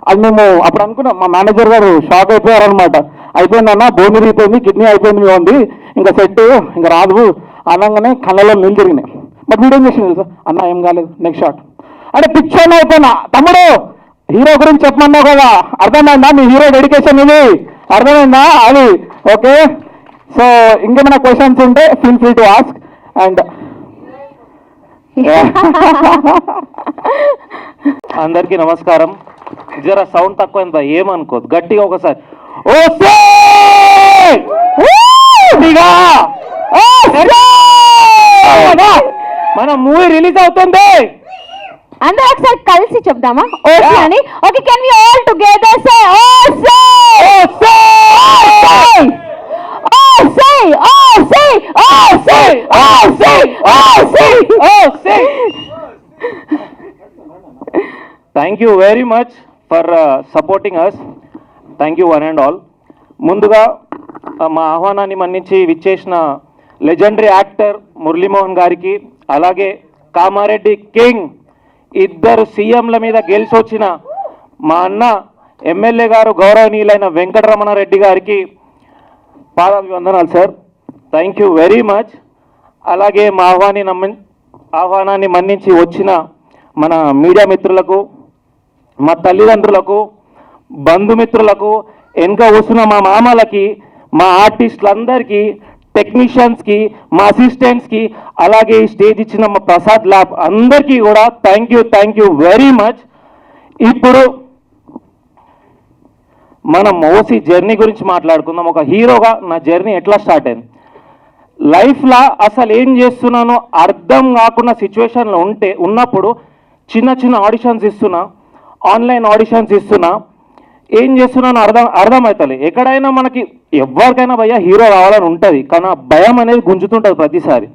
B: అది మేము అప్పుడు అనుకున్నాం, మా మేనేజర్ గారు షాక్ అయిపోయారనమాట. అయిపోయిందన్న, భూమి అయిపోయింది, కిడ్నీ అయిపోయింది, మేము ఉంది, ఇంకా సెట్, ఇంకా రాదు అనగానే కళ్ళలో నీళ్ళు తిరిగినాయి. బట్ వీడేం చేసింది సార్, అన్న ఏం కాలేదు, నెక్స్ట్ షాట్ అంటే పిక్చర్ అయిపోయినా. తమ్ముడు హీరో గురించి చెప్పమన్నావు కదా, అర్థమైందా మీ హీరో డెడికేషన్ ఇది, అర్థమైందా అది? ఓకే, సో ఇంకేమైనా క్వశ్చన్స్ ఉంటే feel free to ask. And
H: అందరికీ నమస్కారం. జర సౌండ్ తక్కువైందా ఏమనుకోదు, గట్టిగా ఒకసారి మన మూవీ రిలీజ్ అవుతుంది,
C: అందరూ ఒకసారి కలిసి చెప్దామా ఓకే అని? Okay, can we all together say ఓసే ఓసే ఓసే ఓసే ఓసే ఓసే ఓసే ఓసే.
H: Thank you very much for supporting us. Thank you one and all. ముందుగా మా ఆహ్వానాన్ని మన్నించి విచ్చేసిన లెజెండరీ యాక్టర్ మురళీమోహన్ గారికి, అలాగే కామారెడ్డి కింగ్, ఇద్దరు సీఎంల మీద గెలిచి వచ్చిన మా అన్న ఎమ్మెల్యే గారు గౌరవనీయులైన వెంకటరమణారెడ్డి గారికి పాదాభివందనాలు sir. Thank you very much. అలాగే మా ఆహ్వానాన్ని మన్నించి వచ్చిన మన మీడియా మిత్రులకు, మా తల్లిదండ్రులకు, బంధుమిత్రులకు, వెనుక కూర్చున్న మా మామలకి, మా ఆర్టిస్టులందరికీ, టెక్నీషియన్స్కి, మా అసిస్టెంట్స్కి, అలాగే ఈ స్టేజ్ ఇచ్చిన మా ప్రసాద్ ల్యాబ్ అందరికీ కూడా థ్యాంక్ యూ వెరీ మచ్. ఇప్పుడు మనం ఓసీ జర్నీ గురించి మాట్లాడుకుందాం. ఒక హీరోగా నా జర్నీ ఎట్లా స్టార్ట్ అయింది, లైఫ్లో అసలు ఏం చేస్తున్నానో అర్థం కాకుండా సిచ్యువేషన్లో ఉన్నప్పుడు చిన్న ఆడిషన్స్ ఇస్తున్నా, ఆన్లైన్ ఆడిషన్స్ ఇస్తున్నా, ఏం చేస్తున్నానో అర్థమవుతలే. ఎక్కడైనా మనకి ఎవరికైనా భయ్యా హీరో రావాలని ఉంటుంది, కానీ ఆ భయం అనేది గుంజుతుంటుంది ప్రతిసారి.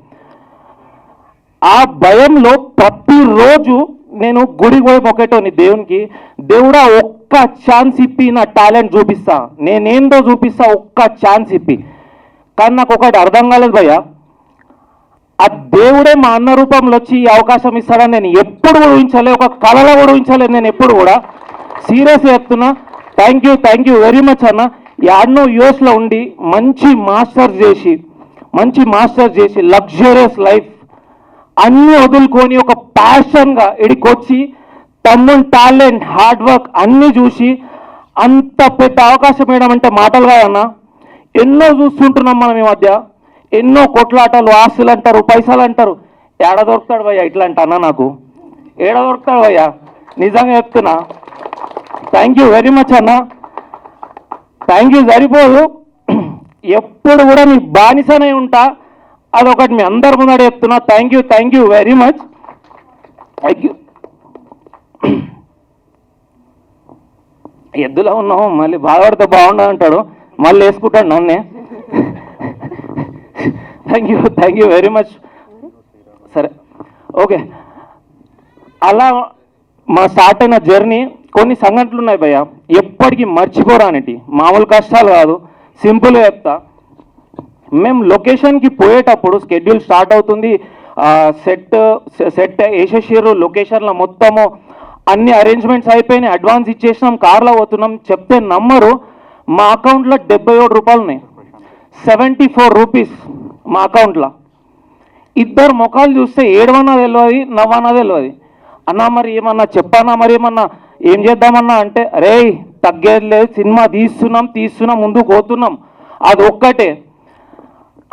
H: ఆ భయంలో ప్రతిరోజు నేను గుడికి పోయి మొక్కేటోని దేవునికి, దేవుడా ఒక్క ఛాన్స్ ఇప్పి నా టాలెంట్ చూపిస్తా, నేనేందో చూపిస్తా, ఒక్క ఛాన్స్ ఇప్పి. కానీ నాకు ఒకటి అర్థం కాలేదు భయ్యా, ఆ దేవుడే మా అన్న రూపంలో వచ్చి ఈ అవకాశం ఇస్తాడని నేను ఎప్పుడు కూడా ఊహించలే, ఒక కళలో కూడా ఊహించలేదు నేను ఎప్పుడు కూడా. సీరియస్గా చెప్తున్నా, థ్యాంక్ యూ వెరీ మచ్ అన్న. యాడ్నో యూఎస్లో ఉండి మంచి మాస్టర్స్ చేసి లగ్జరియస్ లైఫ్ అన్నీ వదులుకొని ఒక ప్యాషన్గా ఇక్కడికి వచ్చి తమ్ముని టాలెంట్, హార్డ్ వర్క్ అన్నీ చూసి అంత పెద్ద అవకాశం వేయడం అంటే మాటలు కాదన్న. ఎన్నో చూస్తుంటున్నాం మనం ఈ మధ్య, ఎన్నో కొట్లాటలు, ఆస్తులు అంటారు, పైసలు అంటారు. ఏడ దొరుకుతాడు భయ్యా ఇట్లాంటి అన్న, నాకు ఏడ దొరుకుతాడు భయ్యా, నిజంగా చెప్తున్నా. థ్యాంక్ యూ వెరీ మచ్ అన్న. థ్యాంక్ యూ సరిపోదు, ఎప్పుడు కూడా మీ బానిసనే ఉంటా, అదొకటి మీ అందరి ముందర చెప్తున్నా. Thank you very much. Thank you. ఎద్దులో ఉన్నాం, మళ్ళీ బాధపడితే బాగుండదు అంటాడు, మళ్ళీ వేసుకుంటాడు నన్నే. Thank you very much. సరే, ఓకే. అలా మా స్టార్ట్ అయిన జర్నీ కొన్ని సంఘటనలు ఉన్నాయి భయ్య, ఎప్పటికీ మర్చిపోరానిటి. మామూలు కష్టాలు కాదు, సింపుల్గా చెప్తా. మేము లొకేషన్కి పోయేటప్పుడు స్కెడ్యూల్ స్టార్ట్ అవుతుంది, సెట్ వేసేసారు, లొకేషన్లో మొత్తము అన్ని అరేంజ్మెంట్స్ అయిపోయినాయి, అడ్వాన్స్ ఇచ్చేసినాం, కార్లో పోతున్నాం. చెప్తే నమ్మరు, మా అకౌంట్లో 77 రూపాయలు ఉన్నాయి, 74 రూపీస్ మా అకౌంట్లో. ఇద్దరు ముఖాలు చూస్తే ఏడవన్నా తెలియదు, నవ్వన్నా తెలియదు. అన్నా మరి ఏమన్నా చెప్పానా, మరి ఏమన్నా ఏం చేద్దామన్నా అంటే, అరే తగ్గేది లేదు, సినిమా తీస్తున్నాం ముందుకు పోతున్నాం, అది ఒక్కటే.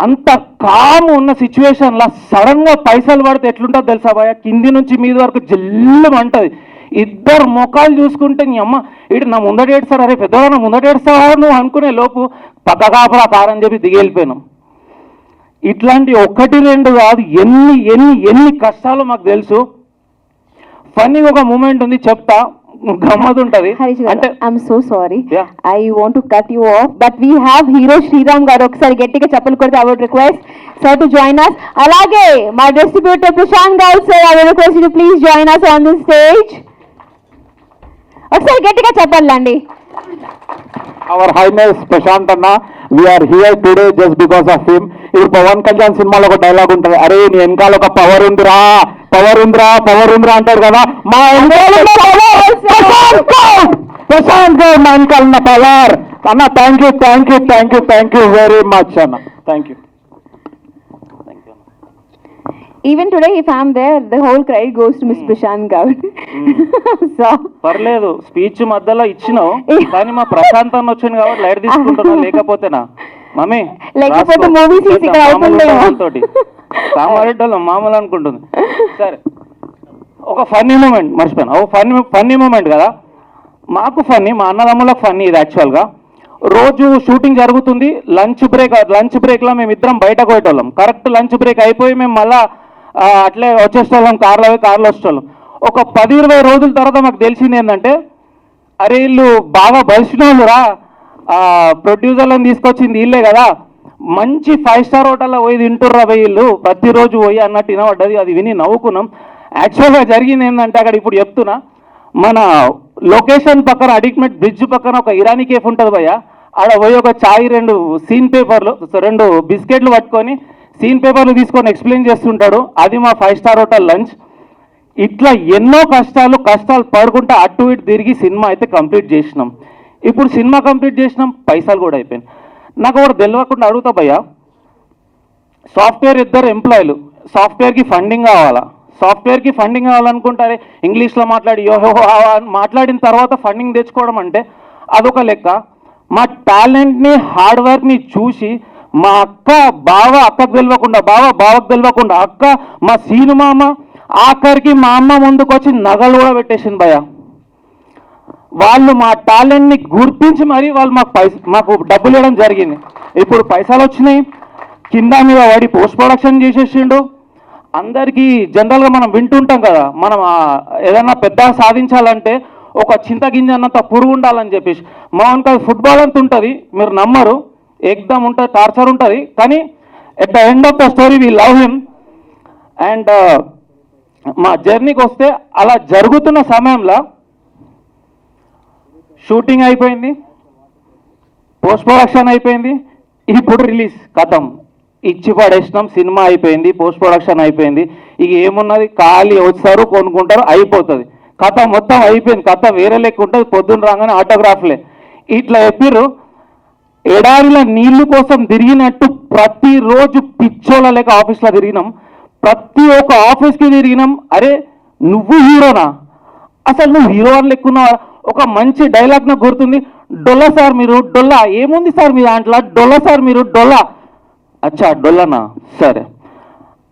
H: అంత కాము ఉన్న సిచ్యువేషన్లో సడన్గా పైసలు పడితే ఎట్లుంటుందో తెలుసా భయ, కింది నుంచి మీద వరకు జల్లుమంటుంది. ఇద్దరు ముఖాలు చూసుకుంటే నీ అమ్మ ఇటు నా ముందట ఏడుస్తాడు, అరే పెద్దవాడు నా ముందట ఏడుస్తావా నువ్వు అనుకునే లోపు పక్క కాపలా కారని చెప్పి దిగి వెళ్ళిపోయినాం. ఇట్లాంటి 1-2 కాదు, ఎన్ని కష్టాలు మాకు తెలుసు. ఫన్నీ ఒక మూమెంట్ ఉంది, చెప్తా, గమ్మత్ ఉంటది.
C: అంటే I'm so sorry,
H: Yeah.
C: I want to cut you off, but we have hero Sriram garu. ఒకసారి గట్టిగా చెప్పలు కొడితే I would request sir to join us. అలాగే మా distributor Prashanth Goud sir, I would request you to please join us on the stage. ఒకసారి గట్టిగా చెప్పాలండి.
H: Our highness Prashanth అన్న, we are here today just because of him. ఇప్పుడు పవన్ కళ్యాణ్ సినిమాలో ఒక డైలాగ్ ఉంటుంది, అరే నీ వెనకాల ఒక పవర్ ఉందిరా అంటాడు కదా. మా ప్రశాంత్ గౌడ్ మా వెనకాల ఉన్న పవర్ అన్న. థ్యాంక్ యూ వెరీ మచ్ అన్న, thank you.
C: Even today, if I'm there, the whole credit goes to Miss Prashant Gaud. So,
H: పర్లేదు, స్పీచ్ మధ్యలో ఇచ్చినావు కానీ మా ప్రశాంత్ అన్న వచ్చింది కాబట్టి లైట్ తీసుకుంటున్నా, లేకపోతేనా మమ్మీ
C: లేకపోతే మూవీస్ ఇక్కడ అవుతుండేమో
H: తోటి కామారెడ్డి మామూలు అనుకుంటుంది. సరే, ఒక ఫన్నీ మూమెంట్ మర్చిపోయాను. ఒక ఫన్నీ మూమెంట్ కదా, మాకు ఫన్నీ, మా అన్నదమ్ములకు ఫన్నీ ఇది. యాక్చువల్గా రోజు షూటింగ్ జరుగుతుంది, లంచ్ బ్రేక్లో మేము ఇద్దరం బయటకు పోయేటోళ్ళం. కరెక్ట్ లంచ్ బ్రేక్ అయిపోయి మేము మళ్ళా అట్లే వచ్చేసేవాళ్ళం, కార్లో వచ్చేవాళ్ళం. ఒక 10-20 రోజుల తర్వాత మాకు తెలిసింది ఏంటంటే, అరే వీళ్ళు బాగా బలిసిన వాళ్ళు రా, ప్రొడ్యూసర్లను తీసుకొచ్చింది వీళ్ళే కదా, మంచి 5 స్టార్ హోటల్లో పోయి తింటుర్రా వీళ్ళు ప్రతిరోజు పోయి అన్నట్టు వినబడ్డది. అది విని నవ్వుకున్నాం. యాక్చువల్గా జరిగింది ఏంటంటే, అక్కడ ఇప్పుడు చెప్తున్నా, మన లొకేషన్ పక్కన అడిక్మెట్ బ్రిడ్జ్ పక్కన ఒక ఇరానీ కేఫ్ ఉంటుంది భయ్య, ఆడ పోయి ఒక చాయ్ 2 సీన్ పేపర్లు 2 బిస్కెట్లు పట్టుకొని సీన్ పేపర్లు తీసుకొని ఎక్స్ప్లెయిన్ చేస్తుంటాడు. అది మా 5 స్టార్ హోటల్ లంచ్. ఇట్లా ఎన్నో కష్టాలు పడుకుంటా అటు ఇటు తిరిగి సినిమా అయితే కంప్లీట్ చేసినాం. ఇప్పుడు సినిమా కంప్లీట్ చేసినాం, పైసలు కూడా అయిపోయింది. నాకు ఒకటి తెలియకుండా అడుగుతా భయ్య, సాఫ్ట్వేర్ ఇద్దరు ఎంప్లాయీలు, సాఫ్ట్వేర్కి ఫండింగ్ కావాలనుకుంటారే, ఇంగ్లీష్లో మాట్లాడి మాట్లాడిన తర్వాత ఫండింగ్ తెచ్చుకోవడం అంటే అదొక లెక్క. మా టాలెంట్ని హార్డ్ వర్క్ని చూసి మా అక్కకు తెలియకుండా, బావకు తెలియకుండా అక్క, మా సీను మామ, ఆఖరికి మా అమ్మ ముందుకు వచ్చి నగలు కూడా పెట్టేసింది భయ్య. వాళ్ళు మా టాలెంట్ని గుర్తించి మరీ వాళ్ళు మాకు డబ్బులు ఇవ్వడం జరిగింది. ఇప్పుడు పైసలు వచ్చినాయి, కింద మీద వాడి పోస్ట్ ప్రొడక్షన్ చేసేసిండు. అందరికీ జనరల్గా మనం వింటుంటాం కదా, మనం ఏదన్నా పెద్ద సాధించాలంటే ఒక చింతగింజ అన్నంత పురుగు ఉండాలని చెప్పేసి. మామూలుగా ఫుట్బాల్ అంత ఉంటుంది, మీరు నమ్మరు, ఎగ్దమ్ ఉంటుంది, టార్చర్ ఉంటుంది. కానీ at the end of the story we love him. And మా జర్నీకి వస్తే అలా జరుగుతున్న సమయంలో షూటింగ్ అయిపోయింది, పోస్ట్ ప్రొడక్షన్ అయిపోయింది, ఇప్పుడు రిలీజ్ కథం ఇచ్చి పడేసినాం. సినిమా అయిపోయింది, పోస్ట్ ప్రొడక్షన్ అయిపోయింది. ఇక ఏమున్నది, ఖాళీ వస్తారు, కొనుక్కుంటారు, అయిపోతుంది. కథ మొత్తం అయిపోయింది. కథ వేరే లెక్క ఉంటుంది, పొద్దున్న రాగానే ఆటోగ్రాఫ్లే. ఇట్లా చెప్పిర్రు. ఎడారిలో నీళ్లు కోసం తిరిగినట్టు ప్రతిరోజు పిచ్చోళ్ళ లేక ఆఫీస్లో తిరిగినాం, ప్రతి ఒక్క ఆఫీస్కి తిరిగినాం. అరే నువ్వు హీరోనా, అసలు నువ్వు హీరో అని లెక్కున్నావా? ఒక మంచి డైలాగ్ నాకు గుర్తుంది, డొల్ల సార్ మీరు డొల్లా, ఏముంది సార్ మీ దాంట్లో, డొల్ల సార్ మీరు డొల్లా. అచ్చా డొల్లనా, సరే.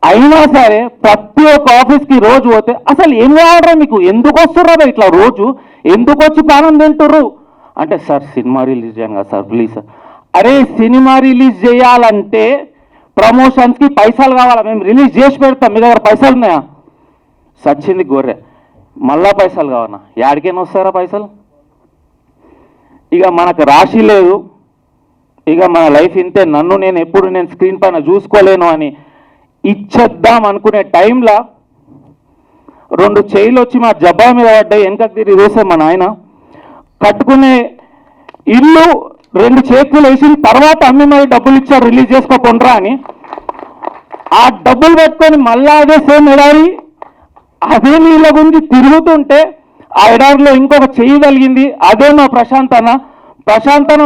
H: అయినా సరే ప్రతి ఒక్క ఆఫీస్కి రోజు పోతే అసలు ఏం కావడరా మీకు, ఎందుకు వస్తుర్రా ఇట్లా రోజు, ఎందుకు వచ్చి ప్రాణం తింటుర్రు అంటే, సార్ సినిమా రిలీజ్ చేయం కదా సార్, ప్లీజ్ సార్. అరే సినిమా రిలీజ్ చేయాలంటే ప్రమోషన్స్కి పైసలు కావాలా, మేము రిలీజ్ చేసి పెడతాం, మీ దగ్గర పైసలు ఉన్నాయా? సచ్చింది గొర్రె. మళ్ళా పైసలు కావన్నా, యాడికైనా వస్తారా పైసలు? ఇక మనకు రాశి లేదు, ఇక మన లైఫ్ ఇంతే, నేను ఎప్పుడు స్క్రీన్ పైన చూసుకోలేను అని ఇచ్చేద్దాం అనుకునే టైంలో 2 చైలు వచ్చి మా జబ్బా మీద పడ్డాయి. వెనకకు తిరిగి చూస్తే మా నాయన కట్టుకునే ఇల్లు 2 చేతులు వేసిన తర్వాత అమ్మి మరి డబ్బులు ఇచ్చారు, రిలీజ్ చేసుకోకుండా అని. ఆ డబ్బులు పెట్టుకొని మళ్ళా అదే సేమ్ ఎడారి, అదే నీళ్ళ గురించి తిరుగుతుంటే ఆ ఎడారిలో ఇంకొక చెయ్యి కలిగింది. అదే మా ప్రశాంత్ అన్న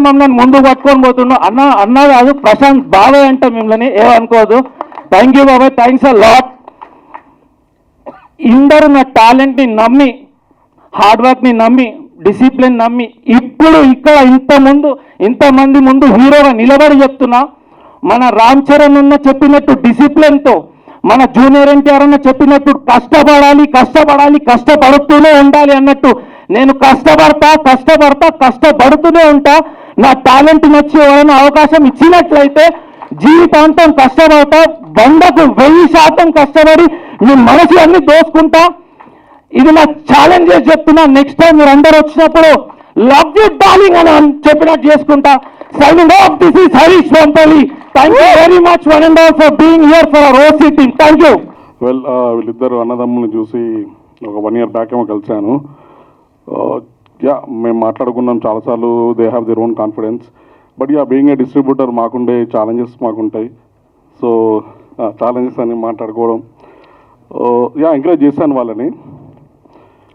H: మమ్మల్ని ముందు పట్టుకొని పోతుండు. అన్న కాదు ప్రశాంత్ బాబాయ్ అంట మిమ్మల్ని, ఏమనుకోదు. థ్యాంక్ యూ బాబాయ్, థ్యాంక్స్ అ లాట్. ఇందరూ నా టాలెంట్ని నమ్మి, హార్డ్ వర్క్ని నమ్మి, డిసిప్లిన్ నమ్మి ఇప్పుడు ఇక్కడ ఇంతమంది ముందు హీరోగా నిలబడి చెప్తున్నా. మన రామ్ చరణ్ అన్న చెప్పినట్టు డిసిప్లిన్తో, మన జూనియర్ ఎన్టీఆర్ అన్న చెప్పినట్టు కష్టపడుతూనే ఉండాలి అన్నట్టు నేను కష్టపడుతూనే ఉంటా. నా టాలెంట్ నచ్చి ఎవరైనా అవకాశం ఇచ్చినట్లయితే జీవితాంతం కష్టపడతా, 100కు 1000% కష్టపడి నీ మనసు అన్ని దోసుకుంటా. ఇది నా ఛాలెంజ్ చేసి చెప్తున్నా. నెక్స్ట్ టైం మీరు అందరూ వచ్చినప్పుడు లవ్ యూ డార్లింగ్ అని చెప్పినట్టు చేసుకుంటా. Signing off, this is Harish Vampalli. Thank you very much one and all for being here for our OC team. Thank you.
I: Well, వీళ్ళిద్దరు అన్నదమ్ములను చూసి ఒక 1 year బ్యాక్ ఏమో కలిశాను. మేము మాట్లాడుకున్నాం చాలాసార్లు. They have their own confidence. But being a distributor మాకుండే ఛాలెంజెస్ మాకుంటాయి. సో ఛాలెంజెస్ అని మాట్లాడుకోవడం, ఎంకరేజ్ చేశాను వాళ్ళని.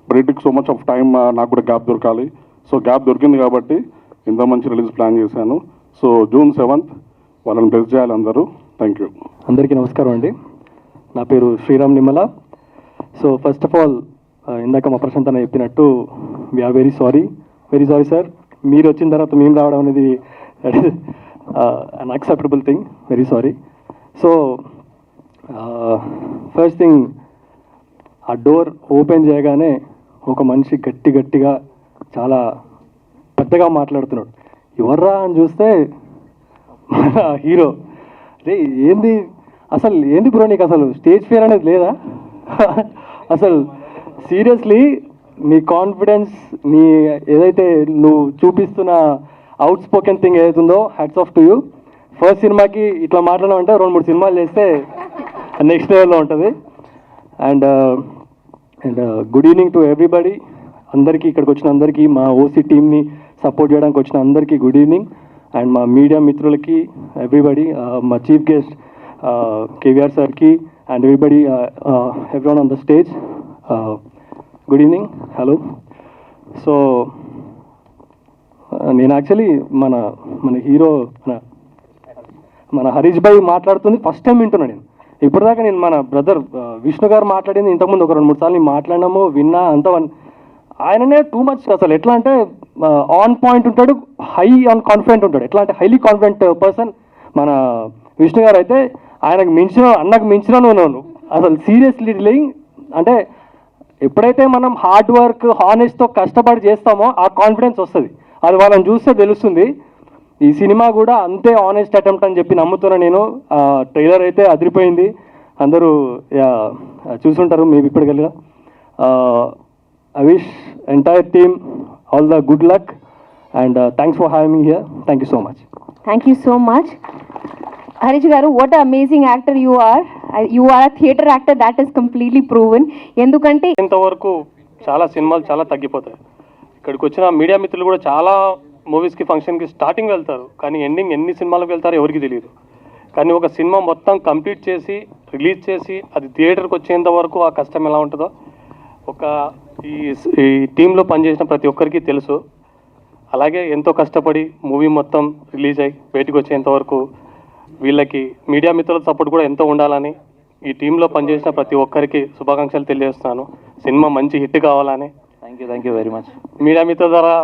I: But it took so much of time. నాకు కూడా గ్యాప్ దొరకాలి. సో గ్యాప్ దొరికింది కాబట్టి ఇంత మంచి రిలీజ్ ప్లాన్ చేశాను. సో June 7th వాళ్ళని బ్లెస్ చేయాలి అందరూ. Thank you.
B: అందరికీ నమస్కారం అండి. నా పేరు Sriram Nimmala. So first of all ఇందాక మా ప్రశాంత్ అన్న చెప్పినట్టు వీఆర్ వెరీ సారీ సార్. మీరు వచ్చిన తర్వాత మేము రావడం అనేది unacceptable thing. Very sorry. So first thing, ఆ డోర్ ఓపెన్ చేయగానే ఒక మనిషి గట్టిగా చాలా పెద్దగా మాట్లాడుతున్నాడు. ఎవర్రా అని చూస్తే మన హీరో. రే ఏంది బ్రో, నీకు అసలు స్టేజ్ ఫియర్ అనేది లేదా? అసలు సీరియస్లీ నీ కాన్ఫిడెన్స్, నీ ఏదైతే నువ్వు చూపిస్తున్న అవుట్ స్పోకెన్ థింగ్ ఏదైతుందో, hats off to you. First సినిమాకి ఇట్లా మాట్లాడమంటే 2-3 సినిమాలు చేస్తే నెక్స్ట్ లెవెల్లో ఉంటుంది. And good evening to everybody. అందరికీ, ఇక్కడికి వచ్చిన అందరికీ, మా ఓసీ టీమ్ని సపోర్ట్ చేయడానికి వచ్చిన అందరికీ గుడ్ ఈవినింగ్. అండ్ మా మీడియా మిత్రులకి, ఎవ్రీబడి, మా చీఫ్ గెస్ట్ కేవీఆర్ సార్కి and everyone on the stage, good evening, hello. So నేను యాక్చువల్లీ మన హీరో మన హరీష్ భాయ్ మాట్లాడుతుంది ఫస్ట్ టైం వింటున్నాను నేను. ఇప్పటిదాకా నేను మన బ్రదర్ విష్ణు గారు మాట్లాడింది ఇంతకుముందు ఒక 2-3 సార్లు మాట్లాడినాము, విన్నా. ఆయననే టూ మచ్ అసలు. ఎట్లా అంటే ఆన్ పాయింట్ ఉంటాడు, హై ఆన్ కాన్ఫిడెంట్ ఉంటాడు. ఎట్లా అంటే హైలీ కాన్ఫిడెంట్ పర్సన్ మన విష్ణు గారు. అయితే అన్నకు మించిన నువ్వు అసలు సీరియస్లీ డీలింగ్. అంటే ఎప్పుడైతే మనం హార్డ్ వర్క్, హానెస్ట్తో కష్టపడి చేస్తామో ఆ కాన్ఫిడెన్స్ వస్తుంది. అది వాళ్ళని చూస్తే తెలుస్తుంది. ఈ సినిమా కూడా అంతే ఆనెస్ట్ అటెంప్ట్ అని చెప్పి నమ్ముతున్నా నేను. ట్రైలర్ అయితే అదిరిపోయింది, అందరూ చూసుంటారు మేము ఇప్పటికెళ్ళగా. I wish entire team all the good luck and thanks for having me here. Thank you so much.
C: Thank you so much. Harish garu, what an amazing actor you are. You are a theatre actor, that is completely proven. ఎందుకంటే
J: ఇంతవరకు చాలా సినిమాలు చాలా తగ్గిపోతాయి. ఇక్కడికి వచ్చిన media మిత్రులు కూడా చాలా మూవీస్కి, ఫంక్షన్కి స్టార్టింగ్ వెళ్తారు, కానీ ఎండింగ్ ఎన్ని సినిమాలకు వెళ్తారో ఎవరికి తెలియదు. కానీ ఒక సినిమా మొత్తం కంప్లీట్ చేసి రిలీజ్ చేసి అది థియేటర్కి వచ్చేంత వరకు ఆ కష్టం ఎలా ఉంటుందో ఈ టీంలో పనిచేసిన ప్రతి ఒక్కరికి తెలుసు. అలాగే ఎంతో కష్టపడి మూవీ మొత్తం రిలీజ్ అయ్యి బయటకు వచ్చేంత వరకు వీళ్ళకి మీడియా మిత్రుల సపోర్ట్ కూడా ఎంతో ఉండాలని ఈ టీంలో పనిచేసిన ప్రతి ఒక్కరికి శుభాకాంక్షలు తెలియజేస్తున్నాను. సినిమా మంచి హిట్ కావాలని.
H: Thank you very much.
J: Media మిత్రుల ద్వారా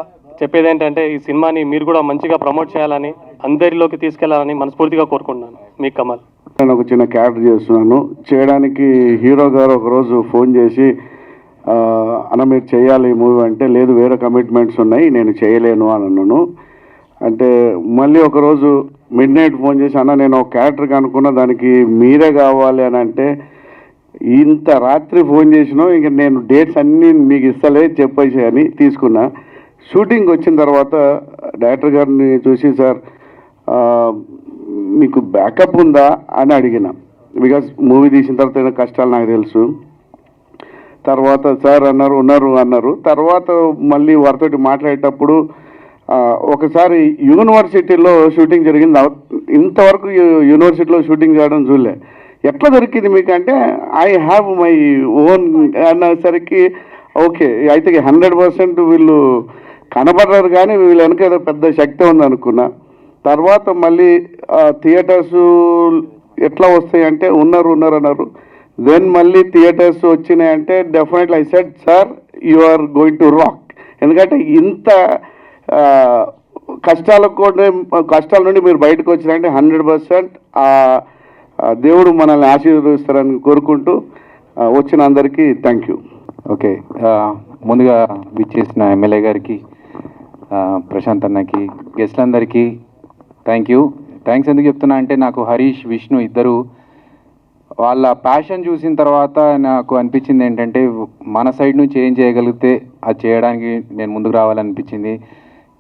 J: చెప్పేది ఏంటంటే ఈ సినిమాని మీరు కూడా మంచిగా ప్రమోట్ చేయాలని, అందరిలోకి తీసుకెళ్లాలని మనస్ఫూర్తిగా కోరుకుంటున్నాను. మీ కమల్.
I: నేను ఒక చిన్న క్యారెక్టర్ చేస్తున్నాను. చేయడానికి హీరో గారు ఒకరోజు ఫోన్ చేసి, అన్న మీరు చేయాలి ఈ మూవీ అంటే, లేదు వేరే కమిట్మెంట్స్ ఉన్నాయి నేను చేయలేను అని అన్నాను. అంటే మళ్ళీ ఒకరోజు మిడ్ నైట్ ఫోన్ చేసి, అన్న నేను ఒక క్యారెక్టర్కి అనుకున్న దానికి మీరే కావాలి అని అంటే, ఇంత రాత్రి ఫోన్ చేసినావు, ఇంక నేను డేట్స్ అన్నీ మీకు ఇస్తలే చెప్పేసి అని తీసుకున్నా. షూటింగ్ వచ్చిన తర్వాత డైరెక్టర్ గారిని చూసి, సార్ మీకు బ్యాకప్ ఉందా అని అడిగిన. బికాస్ మూవీ తీసిన తర్వాత ఏదో కష్టాలు నాకు తెలుసు. తర్వాత సార్ ఉన్నారు. తర్వాత మళ్ళీ వారితోటి మాట్లాడేటప్పుడు ఒకసారి యూనివర్సిటీలో షూటింగ్ జరిగింది. ఇంతవరకు యూనివర్సిటీలో షూటింగ్ చేయడం చూడలే. ఎట్లా దొరికింది మీకు అంటే, ఐ హ్యావ్ మై ఓన్ అన్నసరికి ఓకే అయితే 100% వీళ్ళు కనబడరు కానీ వీళ్ళు వెనక ఏదో పెద్ద శక్తి ఉంది అనుకున్నా. తర్వాత మళ్ళీ థియేటర్స్ ఎట్లా వస్తాయి అంటే ఉన్నారు అన్నారు. దెన్ మళ్ళీ థియేటర్స్ వచ్చినాయంటే definitely I said sir you are going to rock. ఎందుకంటే ఇంత కష్టాల నుండి మీరు బయటకు వచ్చినారంటే 100% దేవుడు మనల్ని ఆశీర్వదిస్తారని కోరుకుంటూ వచ్చిన అందరికీ థ్యాంక్ యూ.
K: ఓకే, ముందుగా విచ్చేసిన ఎమ్మెల్యే గారికి, ప్రశాంత్ అన్నకి, గెస్ట్లందరికీ థ్యాంక్స్ ఎందుకు చెప్తున్నా అంటే, నాకు హరీష్, విష్ణు ఇద్దరు వాళ్ళ ప్యాషన్ చూసిన తర్వాత నాకు అనిపించింది ఏంటంటే, మన సైడ్ నుంచి ఏం చేయగలిగితే అది చేయడానికి నేను ముందుకు రావాలనిపించింది.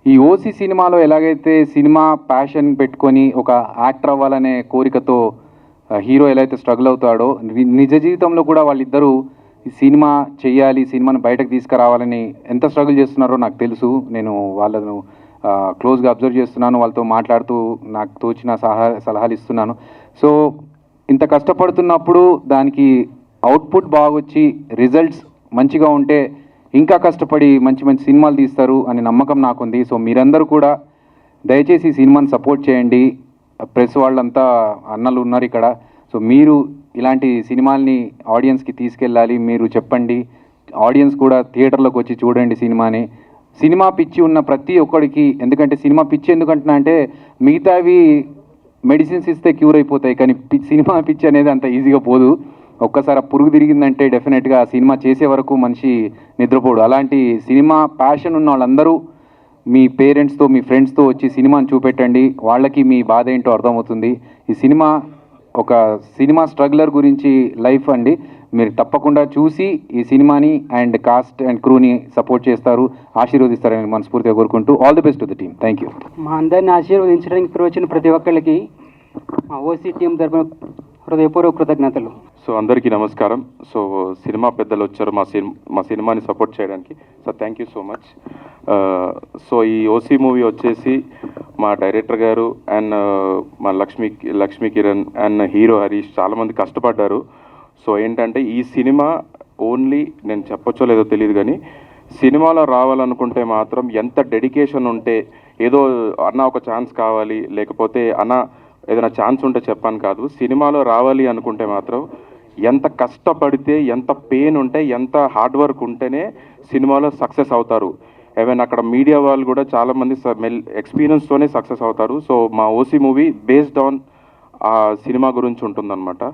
K: ఈ ఓసీ సినిమాలో ఎలాగైతే సినిమా ప్యాషన్ పెట్టుకొని ఒక యాక్టర్ అవ్వాలనే కోరికతో హీరో ఎలా అయితే స్ట్రగుల్ అవుతాడో, నిజ జీవితంలో కూడా వాళ్ళిద్దరూ ఈ సినిమా చెయ్యాలి, సినిమాను బయటకు తీసుకురావాలని ఎంత స్ట్రగుల్ చేస్తున్నారో నాకు తెలుసు. నేను వాళ్ళను క్లోజ్గా అబ్జర్వ్ చేస్తున్నాను, వాళ్ళతో మాట్లాడుతూ నాకు తోచిన సలహాలు ఇస్తున్నాను. సో ఇంత కష్టపడుతున్నప్పుడు దానికి అవుట్పుట్ బాగొచ్చి రిజల్ట్స్ మంచిగా ఉంటే ఇంకా కష్టపడి మంచి సినిమాలు తీస్తారు అనే నమ్మకం నాకుంది. సో మీరందరూ కూడా దయచేసి ఈ సినిమాని సపోర్ట్ చేయండి. ప్రెస్ వాళ్ళంతా అన్నలు ఉన్నారు ఇక్కడ. సో మీరు ఇలాంటి సినిమాల్ని ఆడియన్స్కి తీసుకెళ్ళాలి, మీరు చెప్పండి. ఆడియన్స్ కూడా థియేటర్లోకి వచ్చి చూడండి సినిమాని. సినిమా పిచ్చి ఉన్న ప్రతి ఒక్కడికి, ఎందుకంటే సినిమా పిచ్చి ఎందుకంటున్నా అంటే, మిగతావి మెడిసిన్స్ ఇస్తే క్యూర్ అయిపోతాయి, కానీ సినిమా పిచ్చి అనేది అంత ఈజీగా పోదు. ఒక్కసారి ఆ పురుగు తిరిగిందంటే డెఫినెట్గా ఆ సినిమా చేసే వరకు మనిషి నిద్రపోడు. అలాంటి సినిమా ప్యాషన్ ఉన్న వాళ్ళందరూ మీ పేరెంట్స్తో, మీ ఫ్రెండ్స్తో వచ్చి సినిమాని చూపెట్టండి. వాళ్ళకి మీ బాధ ఏంటో అర్థమవుతుంది. ఈ సినిమా ఒక సినిమా స్ట్రగ్లర్ గురించి లైఫ్ అండి. మీరు తప్పకుండా చూసి ఈ సినిమాని అండ్ కాస్ట్ అండ్ క్రూని సపోర్ట్ చేస్తారు, ఆశీర్వదిస్తారని మనస్ఫూర్తిగా కోరుకుంటూ all the best to the team. Thank you.
G: మా అందరిని ఆశీర్వదించడానికి ఇప్పుడు వచ్చిన ప్రతి ఒక్కళ్ళకి మా ఓసీ టీం తరపున హృదయపూర్వక కృతజ్ఞతలు.
L: సో అందరికీ నమస్కారం. సో సినిమా పెద్దలు వచ్చారు మా సినిమాని సపోర్ట్ చేయడానికి. So thank you so much. So ఈ ఓసీ మూవీ వచ్చేసి మా డైరెక్టర్ గారు అండ్ మా లక్ష్మీ కిరణ్ అండ్ హీరో హరీష్ చాలామంది కష్టపడ్డారు. సో ఏంటంటే ఈ సినిమా ఓన్లీ, నేను చెప్పొచ్చో లేదో తెలియదు కానీ, సినిమాలో రావాలనుకుంటే మాత్రం ఎంత డెడికేషన్ ఉంటే, ఏదో అన్న ఒక ఛాన్స్ కావాలి లేకపోతే అన్న ఏదైనా ఛాన్స్ ఉంటే చెప్పాను కాదు, సినిమాలో రావాలి అనుకుంటే మాత్రం ఎంత కష్టపడితే, ఎంత పెయిన్ ఉంటే, ఎంత హార్డ్ వర్క్ ఉంటేనే సినిమాలో సక్సెస్ అవుతారు. ఈవెన్ అక్కడ మీడియా వాళ్ళు కూడా చాలామంది ఎక్స్పీరియన్స్తోనే సక్సెస్ అవుతారు. సో మా ఓసీ మూవీ బేస్డ్ ఆన్ ఆ సినిమా గురించి ఉంటుందన్నమాట.